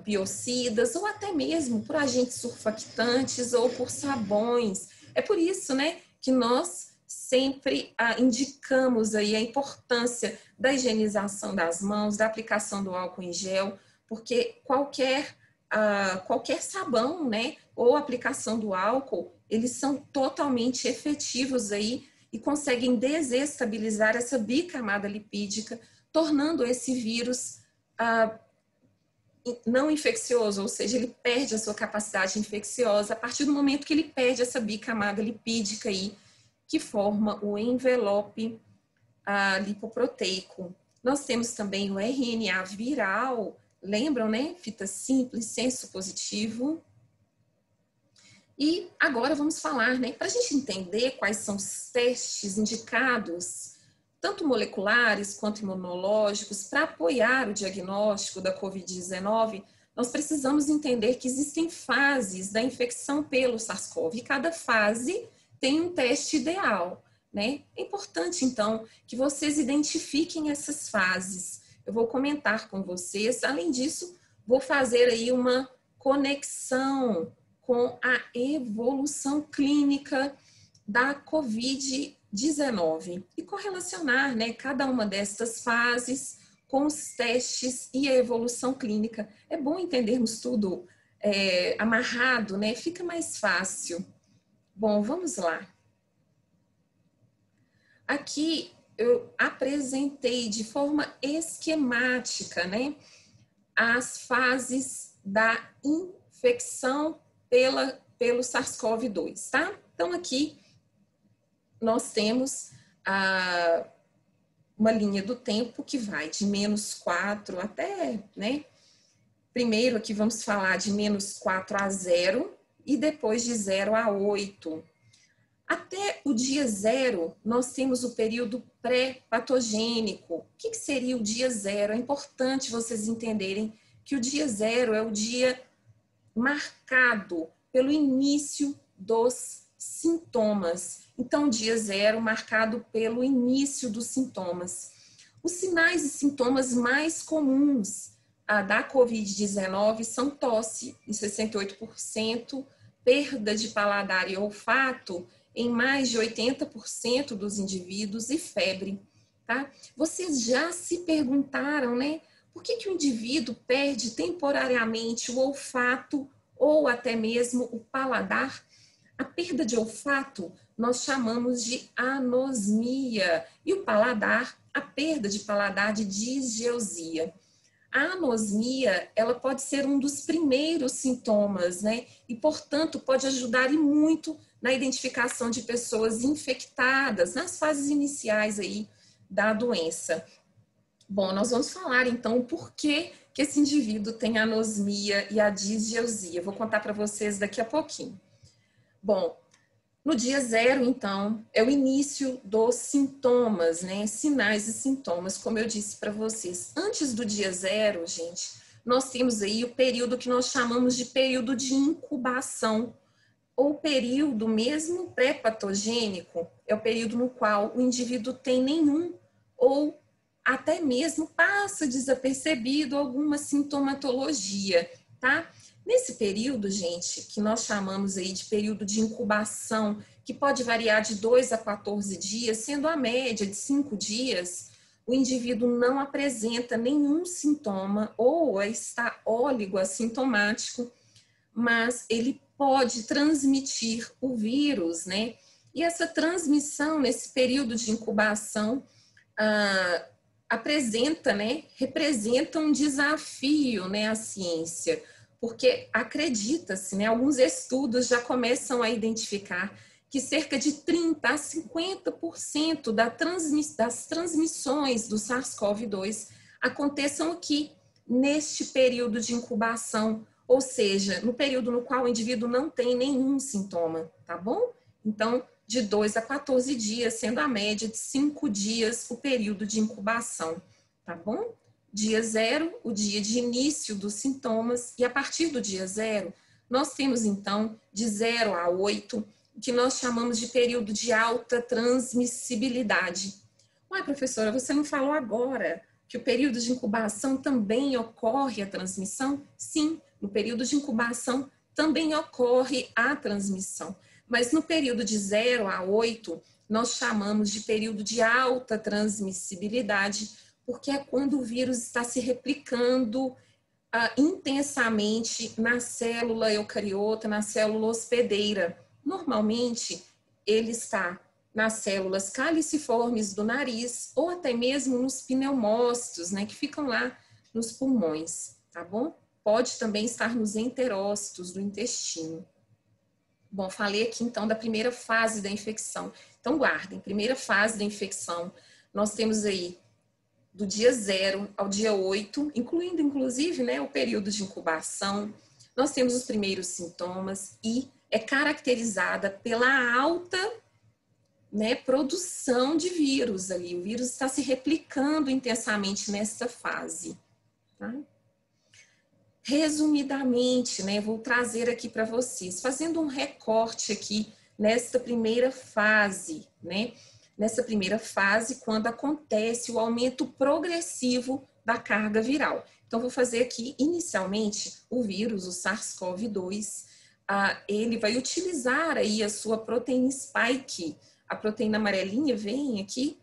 biocidas ou até mesmo por agentes surfactantes ou por sabões. É por isso, né, que nós sempre indicamos aí a importância da higienização das mãos, da aplicação do álcool em gel, porque qualquer sabão, né, ou aplicação do álcool, eles são totalmente efetivos aí e conseguem desestabilizar essa bicamada lipídica, tornando esse vírus não infeccioso, ou seja, ele perde a sua capacidade infecciosa a partir do momento que ele perde essa bicamada lipídica aí, que forma o envelope lipoproteico. Nós temos também o RNA viral, lembram, né? Fita simples, senso positivo. E agora vamos falar, né, para a gente entender quais são os testes indicados, tanto moleculares quanto imunológicos, para apoiar o diagnóstico da Covid-19, nós precisamos entender que existem fases da infecção pelo SARS-CoV e cada fase tem um teste ideal, né? É importante, então, que vocês identifiquem essas fases. Eu vou comentar com vocês, além disso, vou fazer aí uma conexão com a evolução clínica da Covid-19 e correlacionar, né, cada uma destas fases com os testes e a evolução clínica. É bom entendermos tudo amarrado, né? Fica mais fácil. Bom, vamos lá. Aqui eu apresentei de forma esquemática, né, as fases da infecção pelo SARS-CoV-2, tá? Então, aqui nós temos uma linha do tempo que vai de -4 até, né? Primeiro aqui vamos falar de -4 a 0 e depois de 0 a 8. Até o dia 0, nós temos o período pré-patogênico. O que seria o dia 0? É importante vocês entenderem que o dia 0 é o dia marcado pelo início dos sintomas. Então, dia 0 marcado pelo início dos sintomas. Os sinais e sintomas mais comuns da Covid-19 são tosse, em 68%, perda de paladar e olfato, em mais de 80% dos indivíduos, e febre, tá? Vocês já se perguntaram, né? Por que o indivíduo perde temporariamente o olfato ou até mesmo o paladar? A perda de olfato nós chamamos de anosmia e o paladar, a perda de paladar, de disgeusia. A anosmia, ela pode ser um dos primeiros sintomas, né? E, portanto, pode ajudar e muito na identificação de pessoas infectadas nas fases iniciais aí da doença. Bom, nós vamos falar então o porquê que esse indivíduo tem a anosmia e a disgeusia. Vou contar para vocês daqui a pouquinho. Bom, no dia 0, então, é o início dos sintomas, né? Sinais e sintomas, como eu disse para vocês. Antes do dia 0, gente, nós temos aí o período que nós chamamos de período de incubação, ou período mesmo pré-patogênico, é o período no qual o indivíduo tem nenhum ou até mesmo passa desapercebido alguma sintomatologia, tá? Nesse período, gente, que nós chamamos aí de período de incubação, que pode variar de 2 a 14 dias, sendo a média de 5 dias, o indivíduo não apresenta nenhum sintoma ou está oligoassintomático, mas ele pode transmitir o vírus, né? E essa transmissão nesse período de incubação apresenta, né? Representa um desafio, né? À ciência, porque acredita-se, né? Alguns estudos já começam a identificar que cerca de 30 a 50% das transmissões do SARS-CoV-2 aconteçam aqui, neste período de incubação, ou seja, no período no qual o indivíduo não tem nenhum sintoma, tá bom? Então, de 2 a 14 dias, sendo a média de 5 dias o período de incubação, tá bom? Dia 0, o dia de início dos sintomas, e a partir do dia 0, nós temos então de 0 a 8, o que nós chamamos de período de alta transmissibilidade. Uai, professora, você não falou agora que o período de incubação também ocorre a transmissão? Sim, no período de incubação também ocorre a transmissão, mas no período de 0 a 8, nós chamamos de período de alta transmissibilidade, porque é quando o vírus está se replicando intensamente na célula eucariota, na célula hospedeira. Normalmente, ele está nas células caliciformes do nariz ou até mesmo nos pneumócitos, né, que ficam lá nos pulmões, tá bom? Pode também estar nos enterócitos do intestino. Bom, falei aqui então da primeira fase da infecção. Então, guardem, primeira fase da infecção, nós temos aí do dia 0 ao dia 8, incluindo inclusive, né, o período de incubação. Nós temos os primeiros sintomas e é caracterizada pela alta, né, produção de vírus ali. O vírus está se replicando intensamente nessa fase. Tá? Resumidamente, né, vou trazer aqui para vocês, fazendo um recorte aqui nesta primeira fase, né? Nessa primeira fase, quando acontece o aumento progressivo da carga viral. Então, vou fazer aqui, inicialmente, o vírus, o SARS-CoV-2, ele vai utilizar aí a sua proteína spike. A proteína amarelinha vem aqui,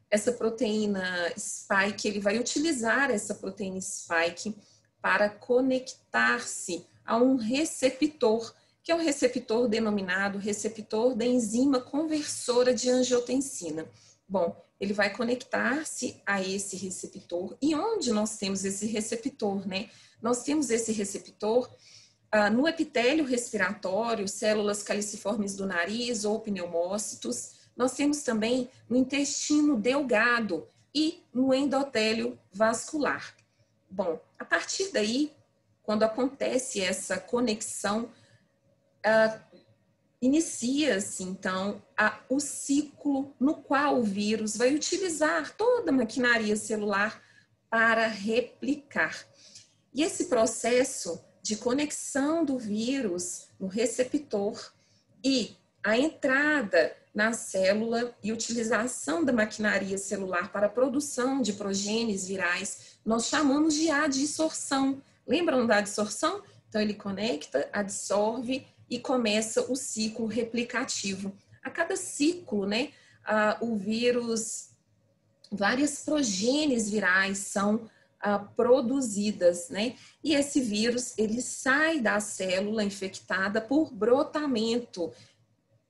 essa proteína spike, ele vai utilizar essa proteína spike para conectar-se a um receptor, que é um receptor denominado receptor da enzima conversora de angiotensina. Bom, ele vai conectar-se a esse receptor. E onde nós temos esse receptor, né? Nós temos esse receptor no epitélio respiratório, células caliciformes do nariz ou pneumócitos. Nós temos também no intestino delgado e no endotélio vascular. Bom, a partir daí, quando acontece essa conexão, inicia-se, então, o ciclo no qual o vírus vai utilizar toda a maquinaria celular para replicar. E esse processo de conexão do vírus no receptor e a entrada na célula e utilização da maquinaria celular para a produção de progenes virais, nós chamamos de adsorção. Lembram da adsorção? Então, ele conecta, adsorve e começa o ciclo replicativo. A cada ciclo, né, o vírus, várias progenes virais são produzidas, né? E esse vírus, ele sai da célula infectada por brotamento.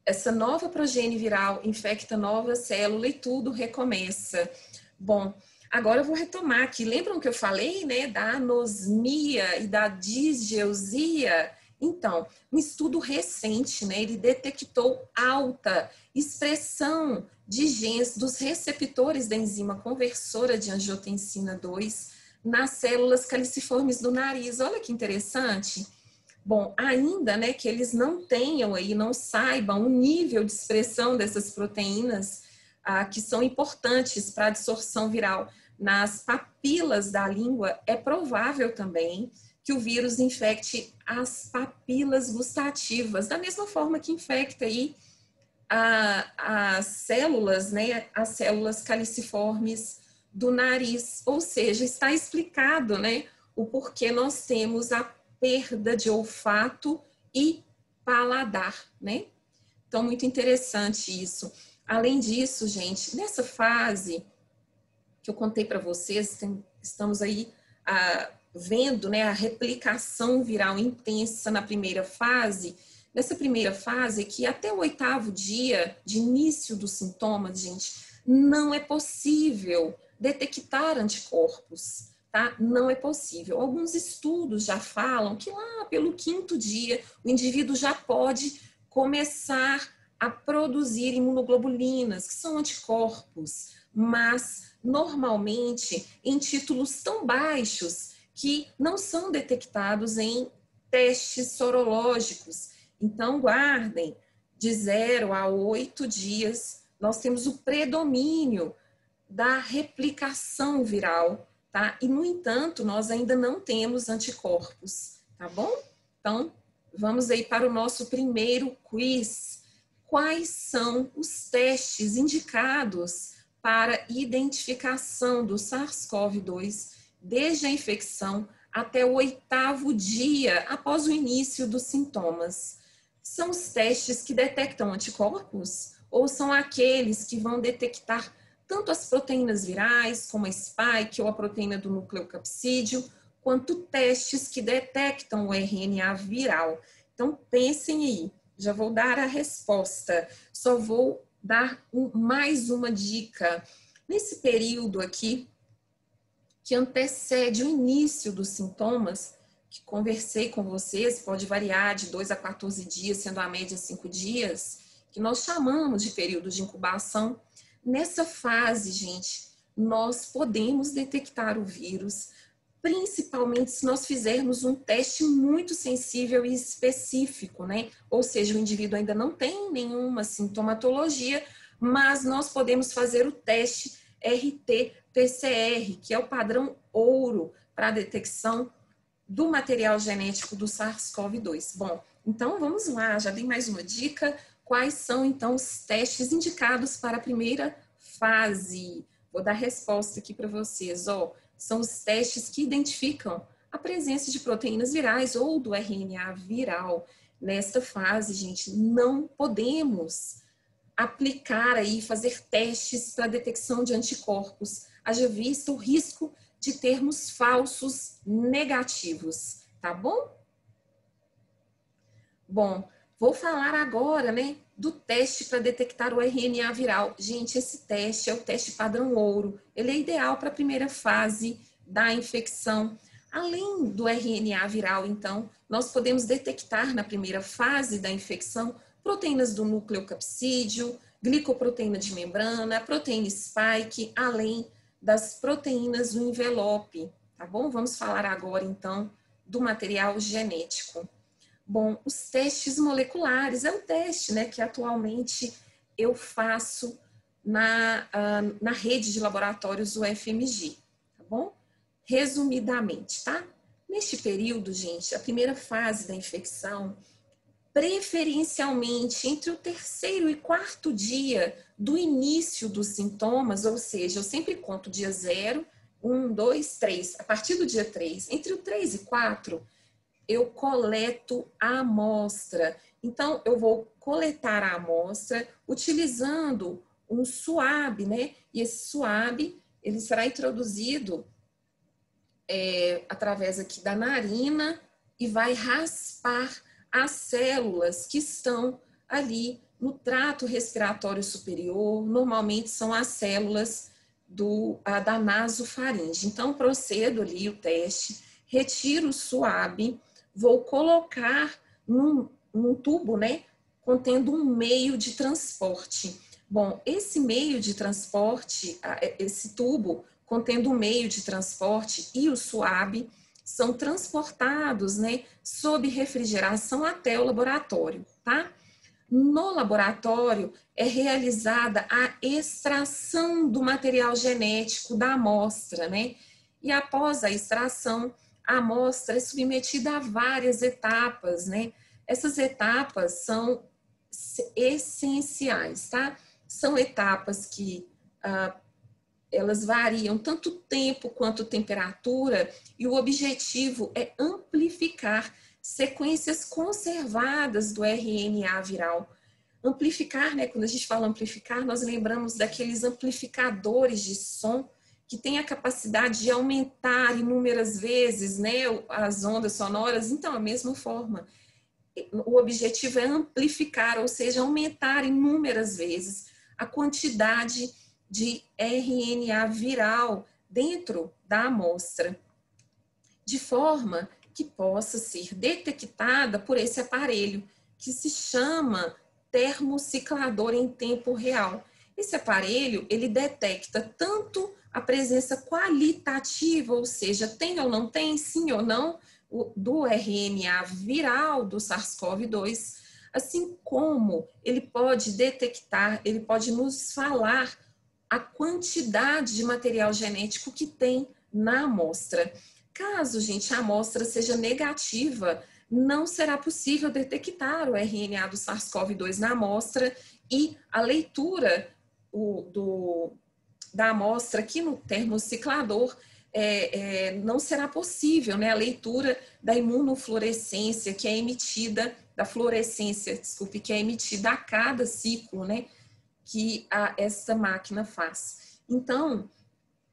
Essa nova progênie viral infecta nova célula e tudo recomeça. Bom, agora eu vou retomar aqui. Lembram que eu falei, né, da anosmia e da disgeusia? Então, um estudo recente, né, ele detectou alta expressão de genes dos receptores da enzima conversora de angiotensina 2 nas células caliciformes do nariz. Olha que interessante. Bom, ainda, né, que eles não tenham aí, não saibam o nível de expressão dessas proteínas que são importantes para a absorção viral nas papilas da língua, é provável também que o vírus infecte as papilas gustativas, da mesma forma que infecta aí as células, né, as células caliciformes do nariz. Ou seja, está explicado, né, o porquê nós temos a perda de olfato e paladar, né? Então, muito interessante isso. Além disso, gente, nessa fase que eu contei para vocês, estamos aí vendo, né, a replicação viral intensa na primeira fase. Nessa primeira fase, que até o 8º dia de início dos sintomas, gente, não é possível detectar anticorpos, tá? Não é possível. Alguns estudos já falam que lá pelo 5º dia o indivíduo já pode começar a produzir imunoglobulinas, que são anticorpos, mas normalmente em títulos tão baixos que não são detectados em testes sorológicos. Então, guardem, de 0 a 8 dias, nós temos o predomínio da replicação viral, tá? E, no entanto, nós ainda não temos anticorpos, tá bom? Então, vamos aí para o nosso primeiro quiz. Quais são os testes indicados para identificação do SARS-CoV-2 desde a infecção até o 8º dia após o início dos sintomas? São os testes que detectam anticorpos ou são aqueles que vão detectar tanto as proteínas virais, como a spike ou a proteína do nucleocapsídeo, quanto testes que detectam o RNA viral? Então, pensem aí, já vou dar a resposta, só vou dar mais uma dica. Nesse período aqui, que antecede o início dos sintomas, que conversei com vocês, pode variar de 2 a 14 dias, sendo a média 5 dias, que nós chamamos de período de incubação. Nessa fase, gente, nós podemos detectar o vírus principalmente se nós fizermos um teste muito sensível e específico, né? Ou seja, o indivíduo ainda não tem nenhuma sintomatologia, mas nós podemos fazer o teste RT-PCR, que é o padrão ouro para a detecção do material genético do SARS-CoV-2. Bom, então vamos lá, já dei mais uma dica. Quais são, então, os testes indicados para a primeira fase? Vou dar resposta aqui para vocês, ó. São os testes que identificam a presença de proteínas virais ou do RNA viral. Nesta fase, gente, não podemos aplicar aí, fazer testes para detecção de anticorpos, haja visto o risco de termos falsos negativos, tá bom? Bom, vou falar agora, né, do teste para detectar o RNA viral. Gente, esse teste é o teste padrão ouro. Ele é ideal para a primeira fase da infecção. Além do RNA viral, então, nós podemos detectar na primeira fase da infecção proteínas do nucleocapsídeo, glicoproteína de membrana, proteína spike, além das proteínas do envelope, tá bom? Vamos falar agora, então, do material genético. Bom, os testes moleculares é o teste, né, que atualmente eu faço na rede de laboratórios UFMG, tá bom? Resumidamente, tá? Neste período, gente, a primeira fase da infecção, preferencialmente entre o terceiro e quarto dia do início dos sintomas, ou seja, eu sempre conto dia 0, 1, 2, 3, a partir do dia 3, entre o 3 e 4, eu coleto a amostra. Então, eu vou coletar a amostra utilizando um SWAB, né? E esse SWAB, ele será introduzido através aqui da narina e vai raspar as células que estão ali no trato respiratório superior. Normalmente são as células da nasofaringe. Então, procedo ali o teste, retiro o SWAB, vou colocar num tubo, né, contendo um meio de transporte. Bom, esse meio de transporte, esse tubo contendo um meio de transporte e o SWAB são transportados, né, sob refrigeração até o laboratório, tá? No laboratório é realizada a extração do material genético da amostra, né? E após a extração, a amostra é submetida a várias etapas, né? Essas etapas são essenciais, tá? São etapas que elas variam tanto tempo quanto temperatura, e o objetivo é amplificar sequências conservadas do RNA viral. Amplificar, né, quando a gente fala amplificar, nós lembramos daqueles amplificadores de som que têm a capacidade de aumentar inúmeras vezes, né, as ondas sonoras. Então, a mesma forma, o objetivo é amplificar, ou seja, aumentar inúmeras vezes a quantidade de RNA viral dentro da amostra, de forma que possa ser detectada por esse aparelho, que se chama termociclador em tempo real. Esse aparelho, ele detecta tanto a presença qualitativa, ou seja, tem ou não tem, sim ou não, do RNA viral do SARS-CoV-2, assim como ele pode detectar, ele pode nos falar a quantidade de material genético que tem na amostra. Caso, gente, a amostra seja negativa, não será possível detectar o RNA do SARS-CoV-2 na amostra, e a leitura da amostra aqui no termociclador não será possível, né? A leitura da imunofluorescência que é emitida, da fluorescência, desculpe, que é emitida a cada ciclo, né, que essa máquina faz. Então,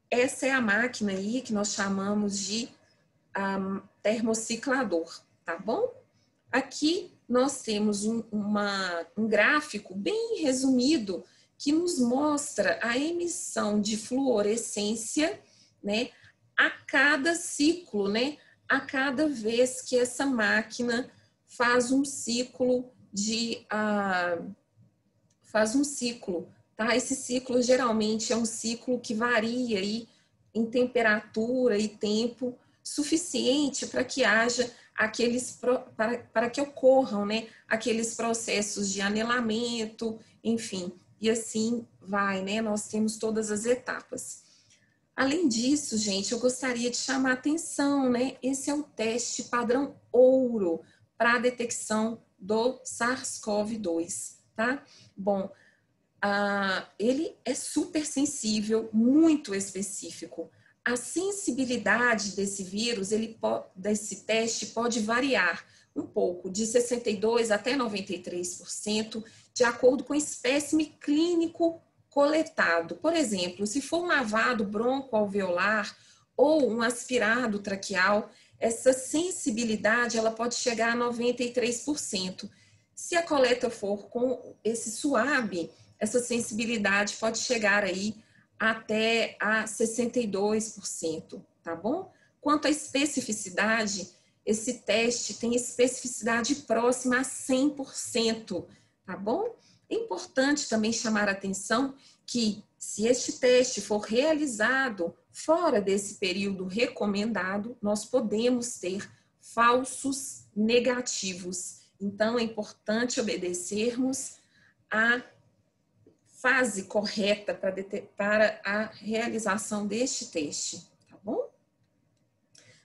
essa é a máquina aí que nós chamamos de termociclador, tá bom? Aqui nós temos um gráfico bem resumido que nos mostra a emissão de fluorescência, né, a cada ciclo, né, a cada vez que essa máquina faz um ciclo tá? Esse ciclo geralmente é um ciclo que varia aí em temperatura e tempo suficiente para que haja para que ocorram, né, aqueles processos de anelamento, enfim, e assim vai, né, nós temos todas as etapas. Além disso, gente, eu gostaria de chamar a atenção, né, esse é o teste padrão ouro para a detecção do SARS-CoV-2, tá? Bom, ele é super sensível, muito específico. A sensibilidade desse vírus, desse teste, pode variar um pouco, de 62% até 93%, de acordo com o espécime clínico coletado. Por exemplo, se for um lavado broncoalveolar ou um aspirado traqueal, essa sensibilidade ela pode chegar a 93%. Se a coleta for com esse SUAB, essa sensibilidade pode chegar aí até a 62%, tá bom? Quanto à especificidade, esse teste tem especificidade próxima a 100%, tá bom? É importante também chamar a atenção que, se este teste for realizado fora desse período recomendado, nós podemos ter falsos negativos. Então, é importante obedecermos a fase correta para a realização deste teste, tá bom?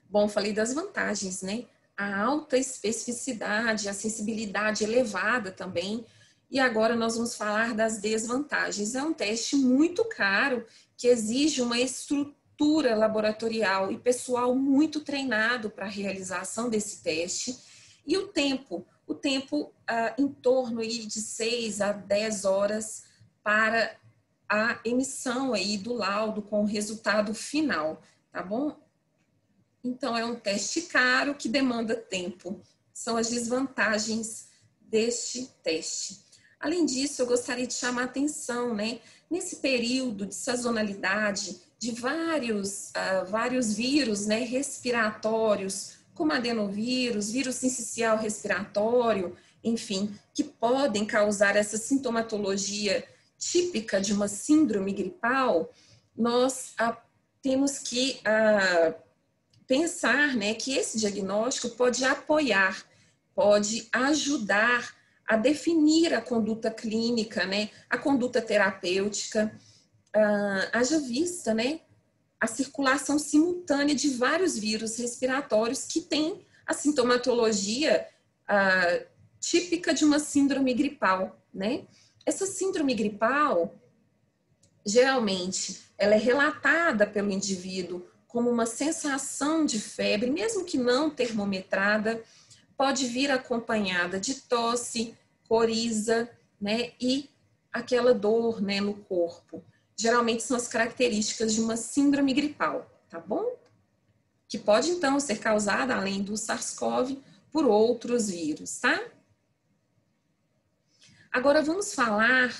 Bom, falei das vantagens, né? A alta especificidade, a sensibilidade elevada também. E agora nós vamos falar das desvantagens. É um teste muito caro, que exige uma estrutura laboratorial e pessoal muito treinado para a realização desse teste. E o tempo em torno aí de 6 a 10 horas para a emissão aí do laudo com o resultado final, tá bom? Então, é um teste caro que demanda tempo. São as desvantagens deste teste. Além disso, eu gostaria de chamar a atenção, né? Nesse período de sazonalidade de vários vírus, né, respiratórios, como adenovírus, vírus sincicial respiratório, enfim, que podem causar essa sintomatologia típica de uma síndrome gripal, nós temos que pensar, né, que esse diagnóstico pode apoiar, pode ajudar a definir a conduta clínica, né, a conduta terapêutica, haja vista, né, a circulação simultânea de vários vírus respiratórios que têm a sintomatologia típica de uma síndrome gripal, né? Essa síndrome gripal, geralmente, ela é relatada pelo indivíduo como uma sensação de febre, mesmo que não termometrada, pode vir acompanhada de tosse, coriza, né, e aquela dor, né, no corpo. Geralmente são as características de uma síndrome gripal, tá bom? Que pode, então, ser causada, além do SARS-CoV, por outros vírus, tá? Agora vamos falar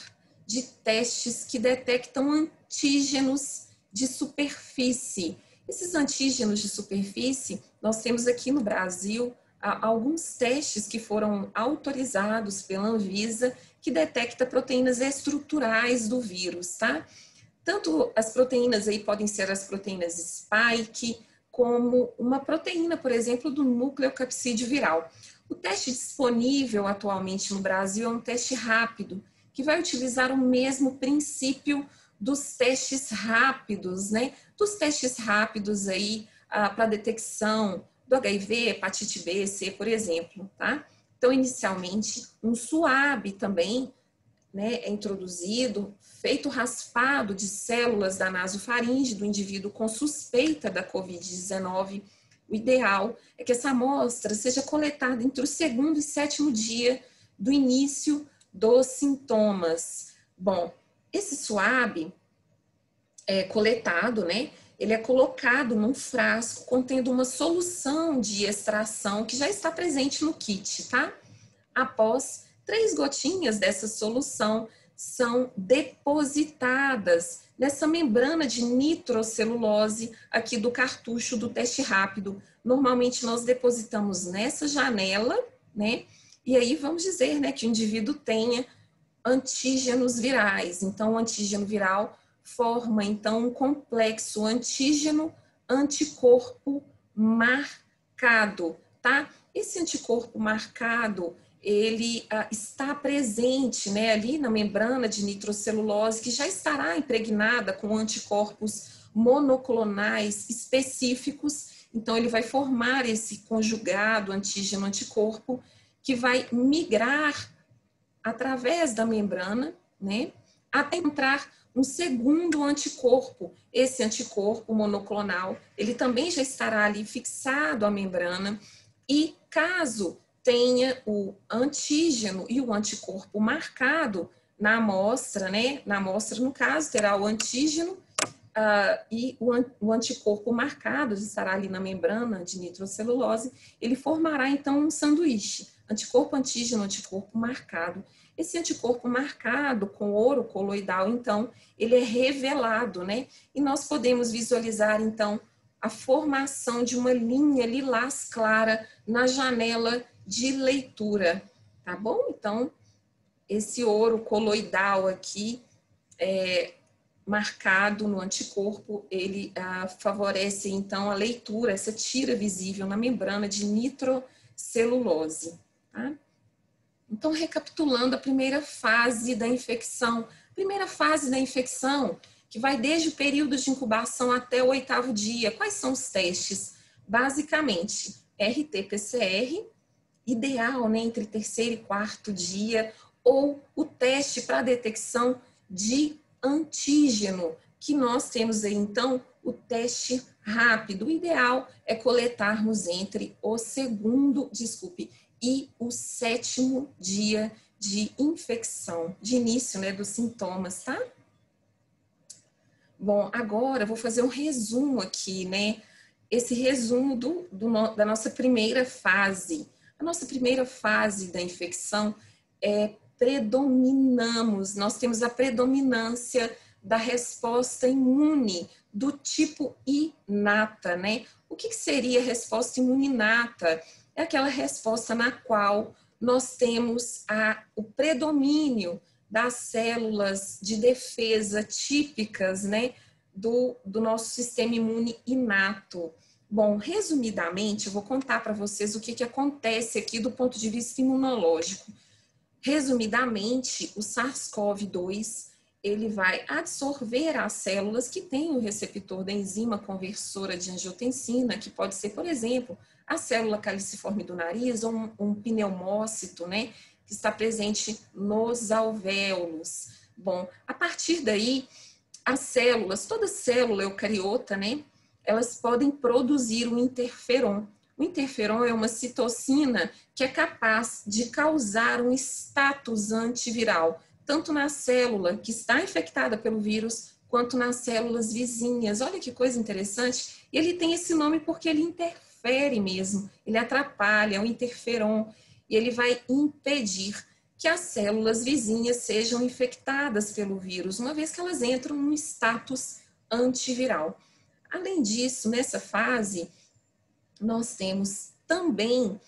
de testes que detectam antígenos de superfície. Esses antígenos de superfície, nós temos aqui no Brasil alguns testes que foram autorizados pela Anvisa que detecta proteínas estruturais do vírus, tá? Tanto as proteínas aí podem ser as proteínas spike, como uma proteína, por exemplo, do nucleocapsídeo viral. O teste disponível atualmente no Brasil é um teste rápido, que vai utilizar o mesmo princípio dos testes rápidos, né? Dos testes rápidos aí para detecção do HIV, hepatite B, C, por exemplo, tá? Então, inicialmente, um SUAB também, né, é introduzido, feito raspado de células da nasofaringe do indivíduo com suspeita da COVID-19. O ideal é que essa amostra seja coletada entre o 2º e 7º dia do início dos sintomas. Bom, esse SUAB é coletado, né? Ele é colocado num frasco contendo uma solução de extração que já está presente no kit, tá? Após 3 gotinhas dessa solução são depositadas nessa membrana de nitrocelulose aqui do cartucho do teste rápido. Normalmente nós depositamos nessa janela, né? E aí vamos dizer, né, que o indivíduo tenha antígenos virais. Então, o antígeno viral forma, então, um complexo antígeno-anticorpo marcado, tá? Esse anticorpo marcado, ele está presente, né, ali na membrana de nitrocelulose, que já estará impregnada com anticorpos monoclonais específicos. Então, ele vai formar esse conjugado antígeno-anticorpo, que vai migrar através da membrana, né, até encontrar um segundo anticorpo. Esse anticorpo monoclonal, ele também já estará ali fixado à membrana, e caso tenha o antígeno e o anticorpo marcado na amostra, né, na amostra, no caso, terá o antígeno e o anticorpo marcado, estará ali na membrana de nitrocelulose, ele formará então um sanduíche, anticorpo, antígeno, anticorpo marcado. Esse anticorpo marcado com ouro coloidal, então, ele é revelado, né? E nós podemos visualizar, então, a formação de uma linha lilás clara na janela de leitura, tá bom? Então, esse ouro coloidal aqui, marcado no anticorpo, ele favorece, então, a leitura, essa tira visível na membrana de nitrocelulose, tá? Então, recapitulando a primeira fase da infecção. Primeira fase da infecção, que vai desde o período de incubação até o 8º dia. Quais são os testes? Basicamente, RT-PCR, ideal, né, entre 3º e 4º dia, ou o teste para detecção de antígeno, que nós temos aí, então, o teste rápido. O ideal é coletarmos entre o e o 7º dia de infecção, de início, né, dos sintomas, tá? Bom, agora eu vou fazer um resumo aqui, né? Esse resumo da nossa primeira fase. A nossa primeira fase da infecção nós temos a predominância da resposta imune do tipo inata, né? O que seria a resposta imune inata? É aquela resposta na qual nós temos o predomínio das células de defesa típicas, né, do nosso sistema imune inato. Bom, resumidamente, eu vou contar para vocês o que acontece aqui do ponto de vista imunológico. Resumidamente, o SARS-CoV-2, ele vai absorver as células que têm o receptor da enzima conversora de angiotensina, que pode ser, por exemplo, a célula caliciforme do nariz ou um pneumócito, né, que está presente nos alvéolos. Bom, a partir daí, as células, toda célula eucariota, né, elas podem produzir o interferon. O interferon é uma citocina que é capaz de causar um status antiviral, tanto na célula que está infectada pelo vírus, quanto nas células vizinhas. Olha que coisa interessante. E ele tem esse nome porque ele interfere mesmo, ele atrapalha, é um interferon, e ele vai impedir que as células vizinhas sejam infectadas pelo vírus, uma vez que elas entram num status antiviral. Além disso, nessa fase, nós temos também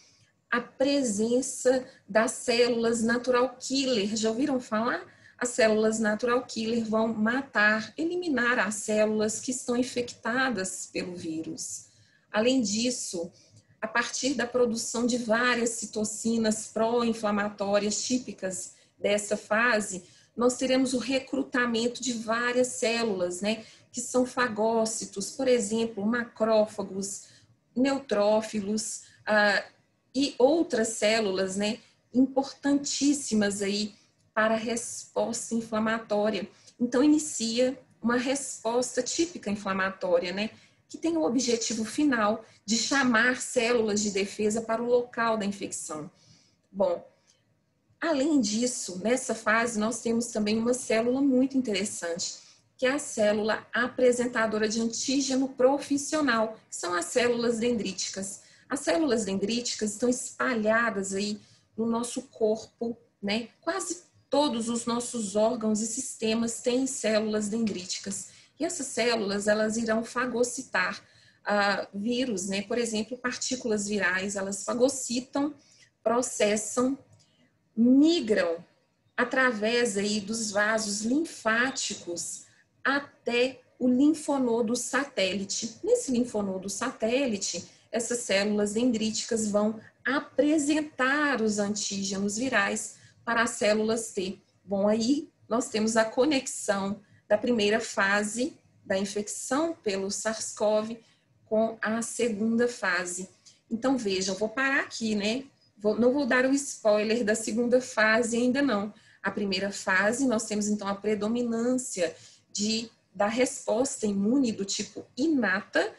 a presença das células natural killer. Já ouviram falar? As células natural killer vão matar, eliminar as células que estão infectadas pelo vírus. Além disso, a partir da produção de várias citocinas pró-inflamatórias típicas dessa fase, nós teremos o recrutamento de várias células, né, que são fagócitos, por exemplo, macrófagos, neutrófilos e outras células, né, importantíssimas aí para a resposta inflamatória. Então, inicia uma resposta típica inflamatória, né, que tem o objetivo final de chamar células de defesa para o local da infecção. Bom, além disso, nessa fase, nós temos também uma célula muito interessante, que é a célula apresentadora de antígeno profissional, que são as células dendríticas. As células dendríticas estão espalhadas aí no nosso corpo, né? Quase todos os nossos órgãos e sistemas têm células dendríticas. E essas células, elas irão fagocitar vírus, né? Por exemplo, partículas virais, elas fagocitam, processam, migram através aí dos vasos linfáticos até o linfonodo satélite. Nesse linfonodo satélite essas células dendríticas vão apresentar os antígenos virais para as células T. Bom, aí nós temos a conexão da primeira fase da infecção pelo SARS-CoV com a segunda fase. Então, vejam, vou parar aqui, né? Não vou dar o spoiler da segunda fase ainda não. A primeira fase, nós temos então a predominância da resposta imune do tipo inata,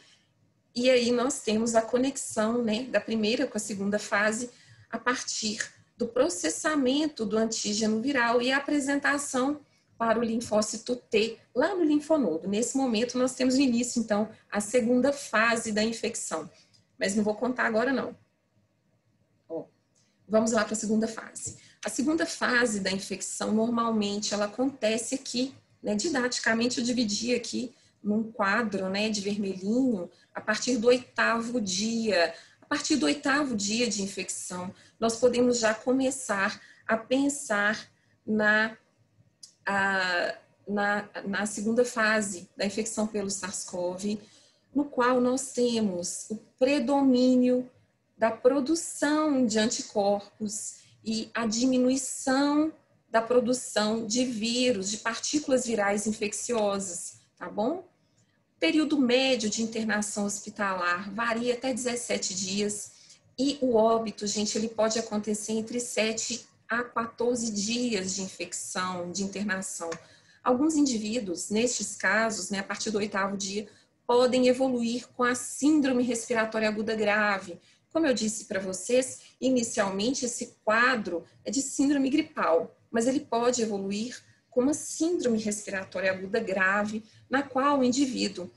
e aí nós temos a conexão, né, da primeira com a segunda fase a partir do processamento do antígeno viral e a apresentação para o linfócito T lá no linfonodo. Nesse momento nós temos o início, então, a segunda fase da infecção. Mas não vou contar agora não. Ó, vamos lá para a segunda fase. A segunda fase da infecção, normalmente, ela acontece aqui, né, didaticamente eu dividi aqui num quadro, né, de vermelhinho, a partir do 8º dia. A partir do 8º dia de infecção, nós podemos já começar a pensar na segunda fase da infecção pelo SARS-CoV, no qual nós temos o predomínio da produção de anticorpos e a diminuição da produção de vírus, de partículas virais infecciosas, tá bom? O período médio de internação hospitalar varia até 17 dias e o óbito, gente, ele pode acontecer entre 7 a 14 dias de infecção, de internação. Alguns indivíduos, nestes casos, né, a partir do 8º dia, podem evoluir com a síndrome respiratória aguda grave. Como eu disse para vocês, inicialmente esse quadro é de síndrome gripal, mas ele pode evoluir com uma síndrome respiratória aguda grave, na qual o indivíduo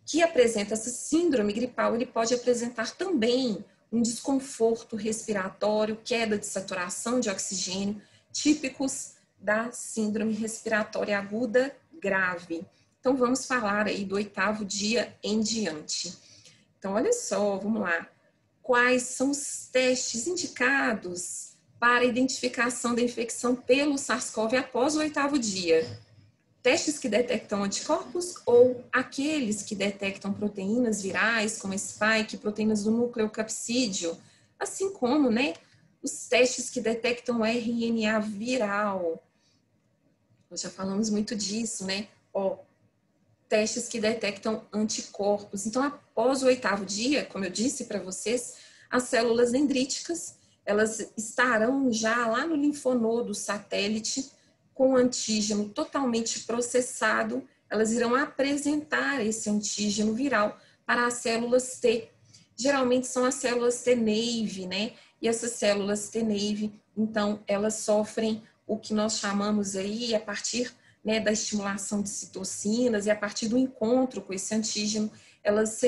que apresenta essa síndrome gripal, ele pode apresentar também um desconforto respiratório, queda de saturação de oxigênio, típicos da síndrome respiratória aguda grave. Então, vamos falar aí do 8º dia em diante. Então, olha só, vamos lá. Quais são os testes indicados para a identificação da infecção pelo SARS-CoV após o 8º dia? Testes que detectam anticorpos ou aqueles que detectam proteínas virais, como spike, proteínas do núcleo capsídeo, assim como, né, os testes que detectam RNA viral. Nós já falamos muito disso, né? Ó, testes que detectam anticorpos. Então, após o 8º dia, como eu disse para vocês, as células dendríticas, elas estarão já lá no linfonodo satélite, com o antígeno totalmente processado, elas irão apresentar esse antígeno viral para as células T. Geralmente são as células T-naive, né? E essas células T-naive, então, elas sofrem o que nós chamamos aí, a partir, né, da estimulação de citocinas e a partir do encontro com esse antígeno, elas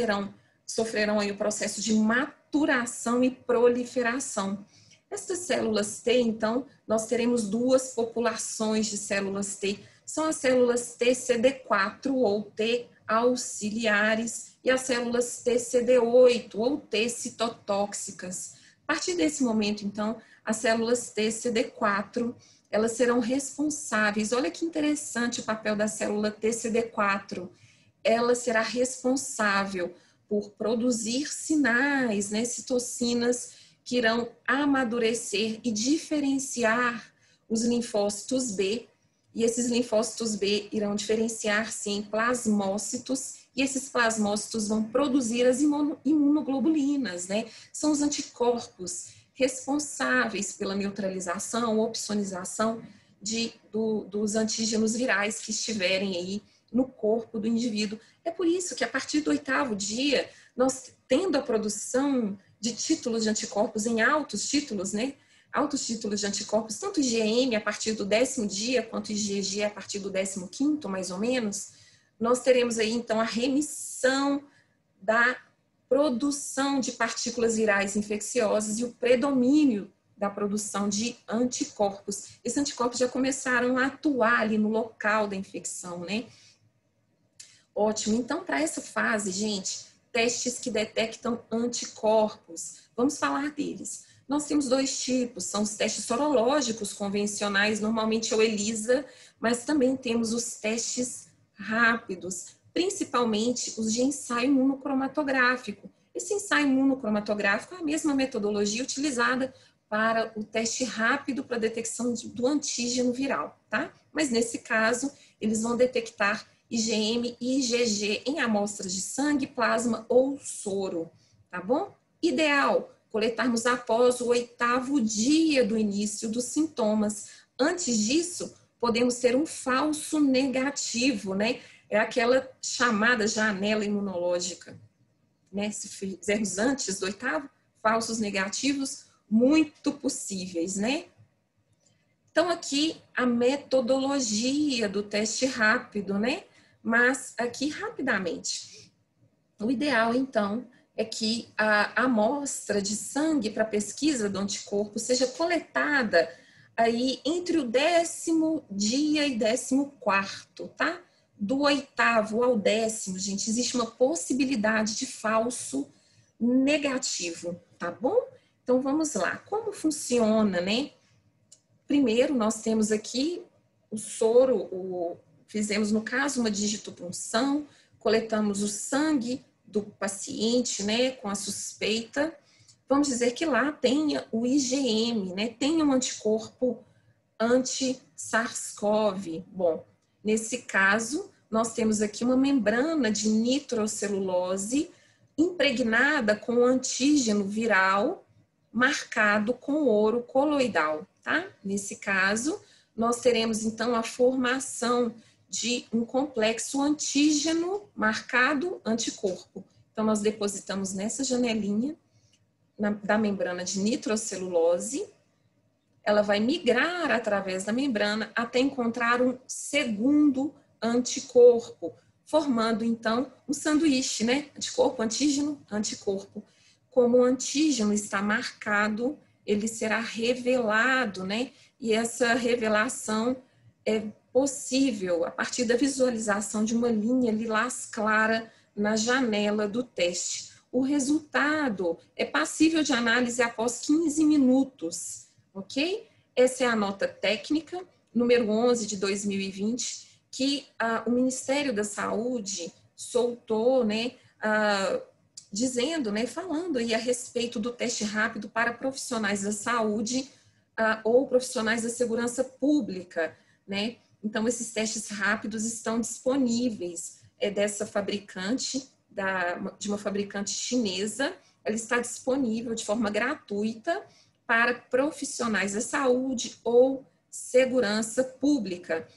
sofrerão aí o processo de maturação e proliferação. Estas células T, então, nós teremos duas populações de células T. São as células TCD4 ou T auxiliares e as células TCD8 ou T citotóxicas. A partir desse momento, então, as células TCD4, elas serão responsáveis. Olha que interessante o papel da célula TCD4. Ela será responsável por produzir sinais, né, citocinas, que irão amadurecer e diferenciar os linfócitos B, e esses linfócitos B irão diferenciar-se em plasmócitos, e esses plasmócitos vão produzir as imunoglobulinas, né? São os anticorpos responsáveis pela neutralização, opsonização dos antígenos virais que estiverem aí no corpo do indivíduo. É por isso que a partir do 8º dia, nós tendo a produção de títulos de anticorpos em altos títulos, né? Altos títulos de anticorpos, tanto IgM a partir do 10º dia, quanto IgG a partir do 15º, mais ou menos, nós teremos aí, então, a remissão da produção de partículas virais infecciosas e o predomínio da produção de anticorpos. Esses anticorpos já começaram a atuar ali no local da infecção, né? Ótimo. Então, para essa fase, gente, testes que detectam anticorpos. Vamos falar deles. Nós temos 2 tipos, são os testes sorológicos convencionais, normalmente é o ELISA, mas também temos os testes rápidos, principalmente os de ensaio imunocromatográfico. Esse ensaio imunocromatográfico é a mesma metodologia utilizada para o teste rápido para detecção do antígeno viral, tá? Mas nesse caso, eles vão detectar IgM e IgG em amostras de sangue, plasma ou soro, tá bom? Ideal, coletarmos após o 8º dia do início dos sintomas. Antes disso, podemos ter um falso negativo, né? É aquela chamada janela imunológica, né? Se fizermos antes do 8º, falsos negativos, muito possíveis, né? Então, aqui a metodologia do teste rápido, né? Mas aqui, rapidamente, o ideal, então, é que a amostra de sangue para pesquisa do anticorpo seja coletada aí entre o 10º dia e 14º, tá? Do 8º ao 10º, gente, existe uma possibilidade de falso negativo, tá bom? Então, vamos lá. Como funciona, né? Primeiro, nós temos aqui o soro, fizemos, no caso, uma digitopunção, coletamos o sangue do paciente, né, com a suspeita. Vamos dizer que lá tenha o IgM, né, tenha um anticorpo anti-SARS-CoV. Bom, nesse caso, nós temos aqui uma membrana de nitrocelulose impregnada com o antígeno viral marcado com ouro coloidal, tá? Nesse caso, nós teremos então a formação de um complexo antígeno marcado anticorpo. Então, nós depositamos nessa janelinha da membrana de nitrocelulose, ela vai migrar através da membrana até encontrar um segundo anticorpo, formando então um sanduíche, né? Anticorpo, antígeno, anticorpo. Como o antígeno está marcado, ele será revelado, né? E essa revelação é possível a partir da visualização de uma linha lilás clara na janela do teste. O resultado é passível de análise após 15 minutos, ok? Essa é a nota técnica, número 11 de 2020, que o Ministério da Saúde soltou, né? Dizendo, né, falando aí a respeito do teste rápido para profissionais da saúde ou profissionais da segurança pública, né? Então, esses testes rápidos estão disponíveis dessa fabricante, de uma fabricante chinesa. Ela está disponível de forma gratuita para profissionais da saúde ou segurança pública.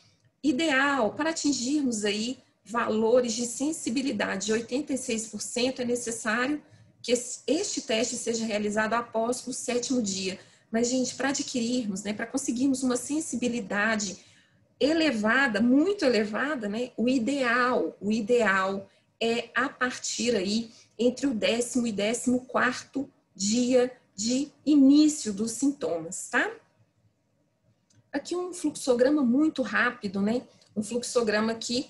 Ideal, para atingirmos aí valores de sensibilidade de 86%, é necessário que este teste seja realizado após o 7º dia. Mas, gente, para adquirirmos, né, para conseguirmos uma sensibilidade elevada, muito elevada, né, o ideal é a partir aí entre o 10º e 14º dia de início dos sintomas, tá? Aqui um fluxograma muito rápido, né? Um fluxograma que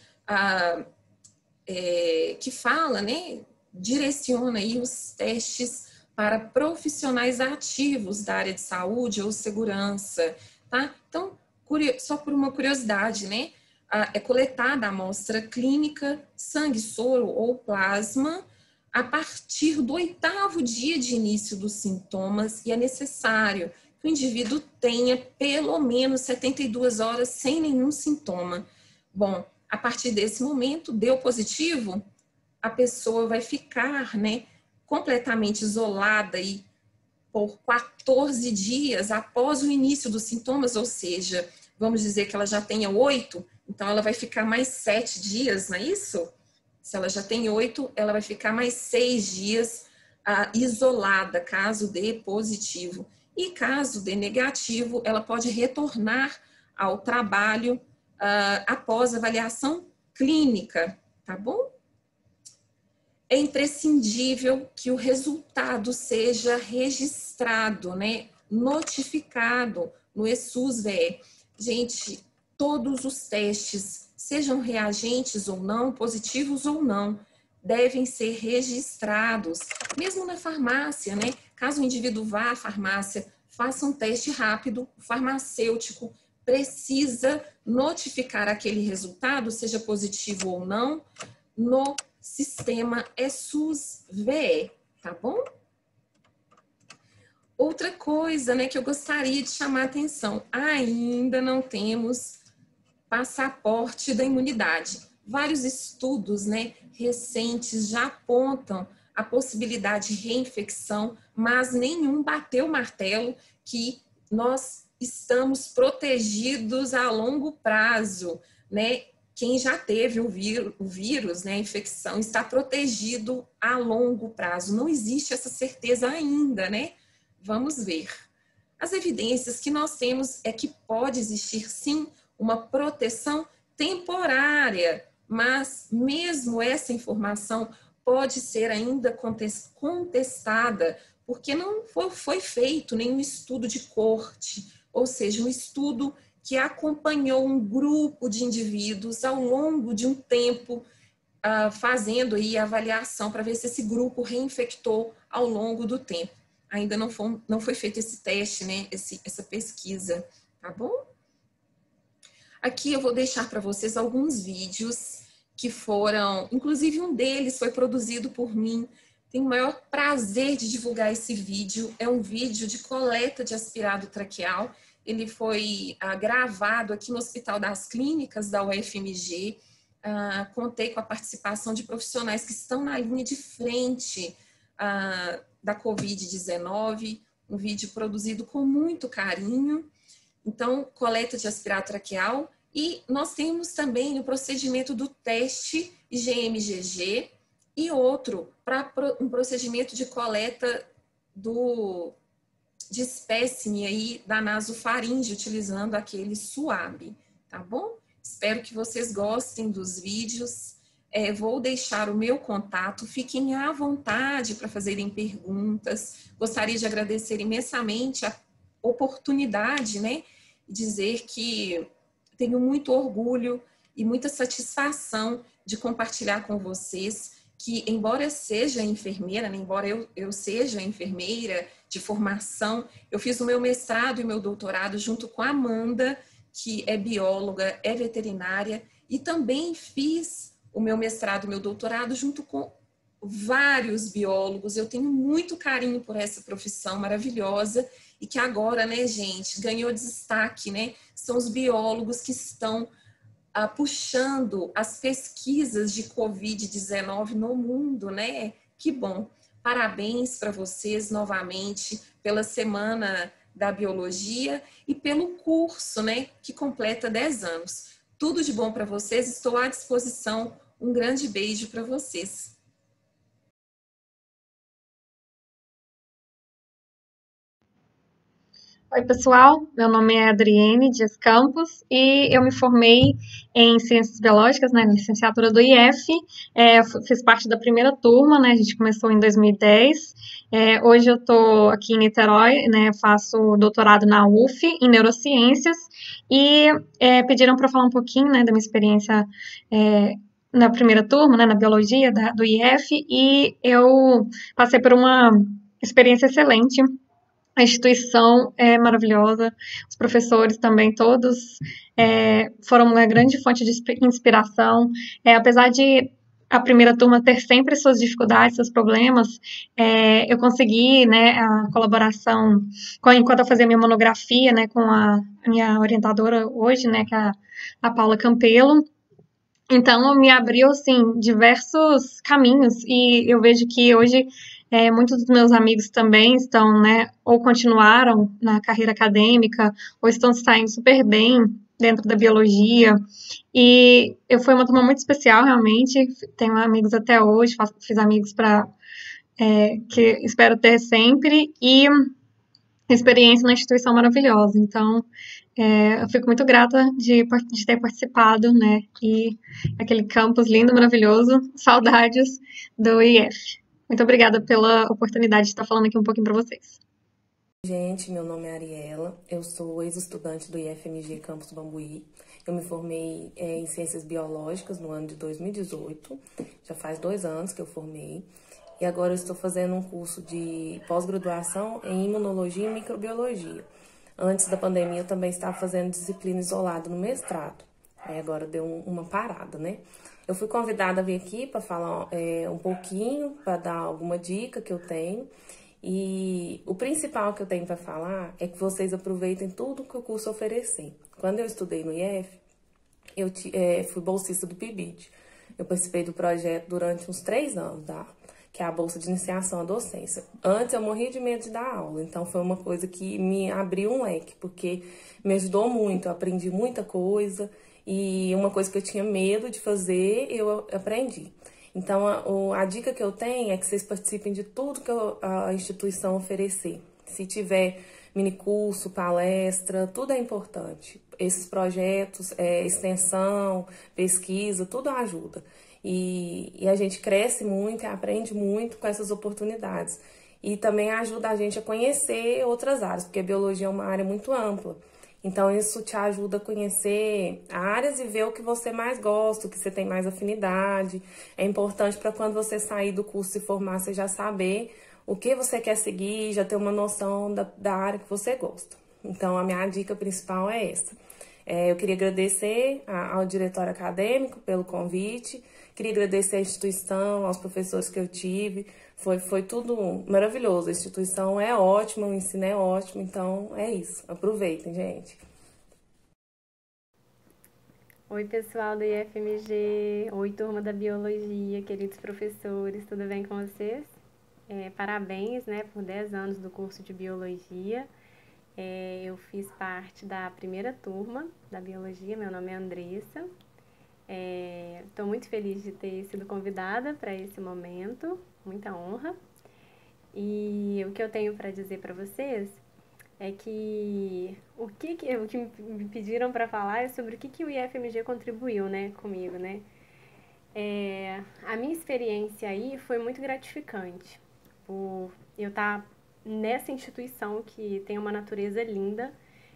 fala, né? Direciona aí os testes para profissionais ativos da área de saúde ou segurança, tá? Então, só por uma curiosidade, né? É coletada a amostra clínica, sangue, soro ou plasma a partir do 8º dia de início dos sintomas e é necessário que o indivíduo tenha pelo menos 72 horas sem nenhum sintoma. Bom, a partir desse momento, deu positivo, a pessoa vai ficar, né, completamente isolada aí por 14 dias após o início dos sintomas, ou seja, vamos dizer que ela já tenha 8, então ela vai ficar mais 7 dias, não é isso? Se ela já tem 8, ela vai ficar mais 6 dias isolada, caso dê positivo. E caso dê negativo, ela pode retornar ao trabalho após avaliação clínica, tá bom? É imprescindível que o resultado seja registrado, né? Notificado no ESUS-VE. Gente, todos os testes, sejam reagentes ou não, positivos ou não, devem ser registrados, mesmo na farmácia, né? Caso o indivíduo vá à farmácia, faça um teste rápido, o farmacêutico precisa notificar aquele resultado, seja positivo ou não, no sistema ESUS-VE, tá bom? Outra coisa, né, que eu gostaria de chamar a atenção, ainda não temos passaporte da imunidade. Vários estudos, né, recentes já apontam a possibilidade de reinfecção, mas nenhum bateu o martelo que nós estamos protegidos a longo prazo, né? Quem já teve o vírus, né, a infecção, está protegido a longo prazo. Não existe essa certeza ainda, né? Vamos ver. As evidências que nós temos é que pode existir, sim, uma proteção temporária, mas mesmo essa informação pode ser ainda contestada, porque não foi feito nenhum estudo de corte, ou seja, um estudo que acompanhou um grupo de indivíduos ao longo de um tempo, fazendo aí a avaliação para ver se esse grupo reinfectou ao longo do tempo. Ainda não foi feito esse teste, né? Essa pesquisa, tá bom? Aqui eu vou deixar para vocês alguns vídeos que foram, inclusive um deles foi produzido por mim. Tenho o maior prazer de divulgar esse vídeo. É um vídeo de coleta de aspirado traqueal. Ele foi gravado aqui no Hospital das Clínicas da UFMG. Contei com a participação de profissionais que estão na linha de frente da Covid-19. Um vídeo produzido com muito carinho. Então, coleta de aspirado traqueal. E nós temos também o procedimento do teste IgM-IgG e outro para um procedimento de coleta de espécime aí da nasofaringe, utilizando aquele SUAB, tá bom? Espero que vocês gostem dos vídeos. Vou deixar o meu contato, fiquem à vontade para fazerem perguntas. Gostaria de agradecer imensamente a oportunidade, né? Dizer que tenho muito orgulho e muita satisfação de compartilhar com vocês que, embora eu seja enfermeira, né, embora eu seja enfermeira de formação, eu fiz o meu mestrado e meu doutorado junto com a Amanda, que é bióloga, é veterinária, e também fiz o meu mestrado e meu doutorado junto com vários biólogos. Eu tenho muito carinho por essa profissão maravilhosa e que agora, né, gente, ganhou destaque, né? São os biólogos que estão puxando as pesquisas de Covid-19 no mundo, né? Que bom. Parabéns para vocês novamente pela Semana da Biologia e pelo curso, né, que completa 10 anos. Tudo de bom para vocês, estou à disposição. Um grande beijo para vocês. Oi, pessoal. Meu nome é Adriene Dias Campos e eu me formei em Ciências Biológicas, né, licenciatura do IF. Fiz parte da primeira turma, né, a gente começou em 2010. Hoje eu estou aqui em Niterói, né, faço doutorado na UF em Neurociências e pediram para falar um pouquinho, né, da minha experiência na primeira turma, né, na Biologia do IF, e eu passei por uma experiência excelente. A instituição é maravilhosa, os professores também, todos foram uma grande fonte de inspiração. Apesar de a primeira turma ter sempre suas dificuldades, seus problemas, eu consegui, né, a colaboração, enquanto eu fazia minha monografia, né, com a minha orientadora hoje, né, que é a Paula Campelo. Então, me abriu, assim, diversos caminhos, e eu vejo que hoje muitos dos meus amigos também estão, né, ou continuaram na carreira acadêmica, ou estão saindo super bem dentro da biologia, e foi uma turma muito especial, realmente. Tenho amigos até hoje, fiz amigos que espero ter sempre, e experiência na instituição maravilhosa. Então, eu fico muito grata de ter participado, né, e aquele campus lindo, maravilhoso, saudades do IF. Muito obrigada pela oportunidade de estar falando aqui um pouquinho para vocês. Gente, meu nome é Ariela, eu sou ex-estudante do IFMG Campus Bambuí. Eu me formei em Ciências Biológicas no ano de 2018, já faz 2 anos que eu formei. E agora eu estou fazendo um curso de pós-graduação em Imunologia e Microbiologia. Antes da pandemia eu também estava fazendo disciplina isolada no mestrado. Aí agora deu uma parada, né? Eu fui convidada a vir aqui para falar um pouquinho, para dar alguma dica que eu tenho. E o principal que eu tenho para falar é que vocês aproveitem tudo que o curso oferecer. Quando eu estudei no IF, eu fui bolsista do PIBID. Eu participei do projeto durante uns 3 anos, que é a Bolsa de Iniciação à Docência. Antes eu morria de medo de dar aula, então foi uma coisa que me abriu um leque, porque me ajudou muito, eu aprendi muita coisa, e uma coisa que eu tinha medo de fazer, eu aprendi. Então, a dica que eu tenho é que vocês participem de tudo que a instituição oferecer. Se tiver minicurso, palestra, tudo é importante. Esses projetos, extensão, pesquisa, tudo ajuda. E a gente cresce muito e aprende muito com essas oportunidades. E também ajuda a gente a conhecer outras áreas, porque a biologia é uma área muito ampla. Então, isso te ajuda a conhecer áreas e ver o que você mais gosta, o que você tem mais afinidade. É importante para quando você sair do curso e formar, você já saber o que você quer seguir, já ter uma noção da área que você gosta. Então, a minha dica principal é essa. Eu queria agradecer ao diretório acadêmico pelo convite, queria agradecer à instituição, aos professores que eu tive, foi tudo maravilhoso. A instituição é ótima, o ensino é ótimo, então é isso. Aproveitem, gente. Oi, pessoal do IFMG, oi, turma da Biologia, queridos professores, tudo bem com vocês? Parabéns, né, por 10 anos do curso de Biologia. Eu fiz parte da primeira turma da Biologia, meu nome é Andressa. Estou muito feliz de ter sido convidada para esse momento, muita honra. E o que eu tenho para dizer para vocês é que o que me pediram para falar é sobre o que o IFMG contribuiu, né, comigo, né? A minha experiência aí foi muito gratificante, por eu estar nessa instituição que tem uma natureza linda,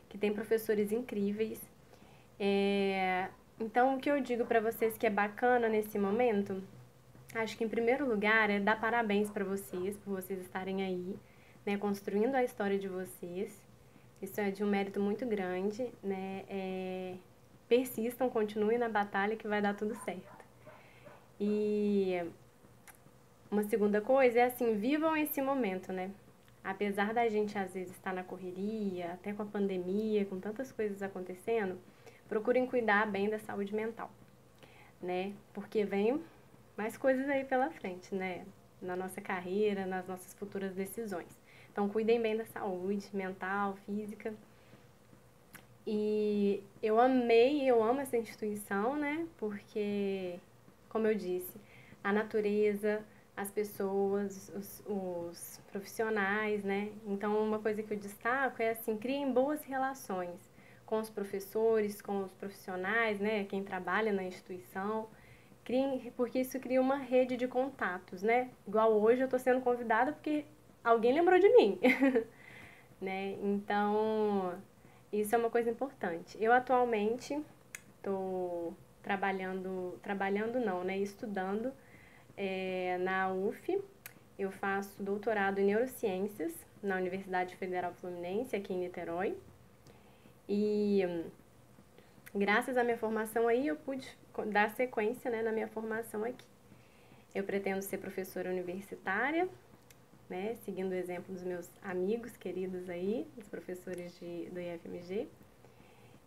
que tem professores incríveis. Então, o que eu digo para vocês que é bacana nesse momento, acho que em primeiro lugar é dar parabéns para vocês, por vocês estarem aí, né, construindo a história de vocês. Isso é de um mérito muito grande, né? Persistam, continuem na batalha que vai dar tudo certo. E uma segunda coisa é assim, vivam esse momento, né? Apesar da gente às vezes estar na correria, até com a pandemia, com tantas coisas acontecendo, procurem cuidar bem da saúde mental, né? Porque vem mais coisas aí pela frente, né? Na nossa carreira, nas nossas futuras decisões. Então, cuidem bem da saúde mental, física. E eu amo essa instituição, né? Porque, como eu disse, a natureza, as pessoas, os profissionais, né? Então, uma coisa que eu destaco é assim, criem boas relações com os professores, com os profissionais, né? Quem trabalha na instituição. Porque isso cria uma rede de contatos, né? Igual hoje eu estou sendo convidada porque alguém lembrou de mim, né? Então, isso é uma coisa importante. Eu atualmente estou trabalhando não, né? Estudando na UF. Eu faço doutorado em Neurociências na Universidade Federal Fluminense, aqui em Niterói. E graças à minha formação aí, eu pude dar sequência, né, na minha formação aqui. Eu pretendo ser professora universitária, né, seguindo o exemplo dos meus amigos queridos aí, os professores do IFMG.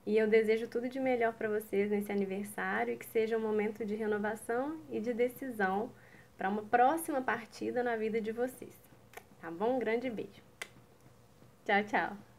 E eu desejo tudo de melhor para vocês nesse aniversário e que seja um momento de renovação e de decisão para uma próxima partida na vida de vocês. Tá bom? Um grande beijo. Tchau, tchau.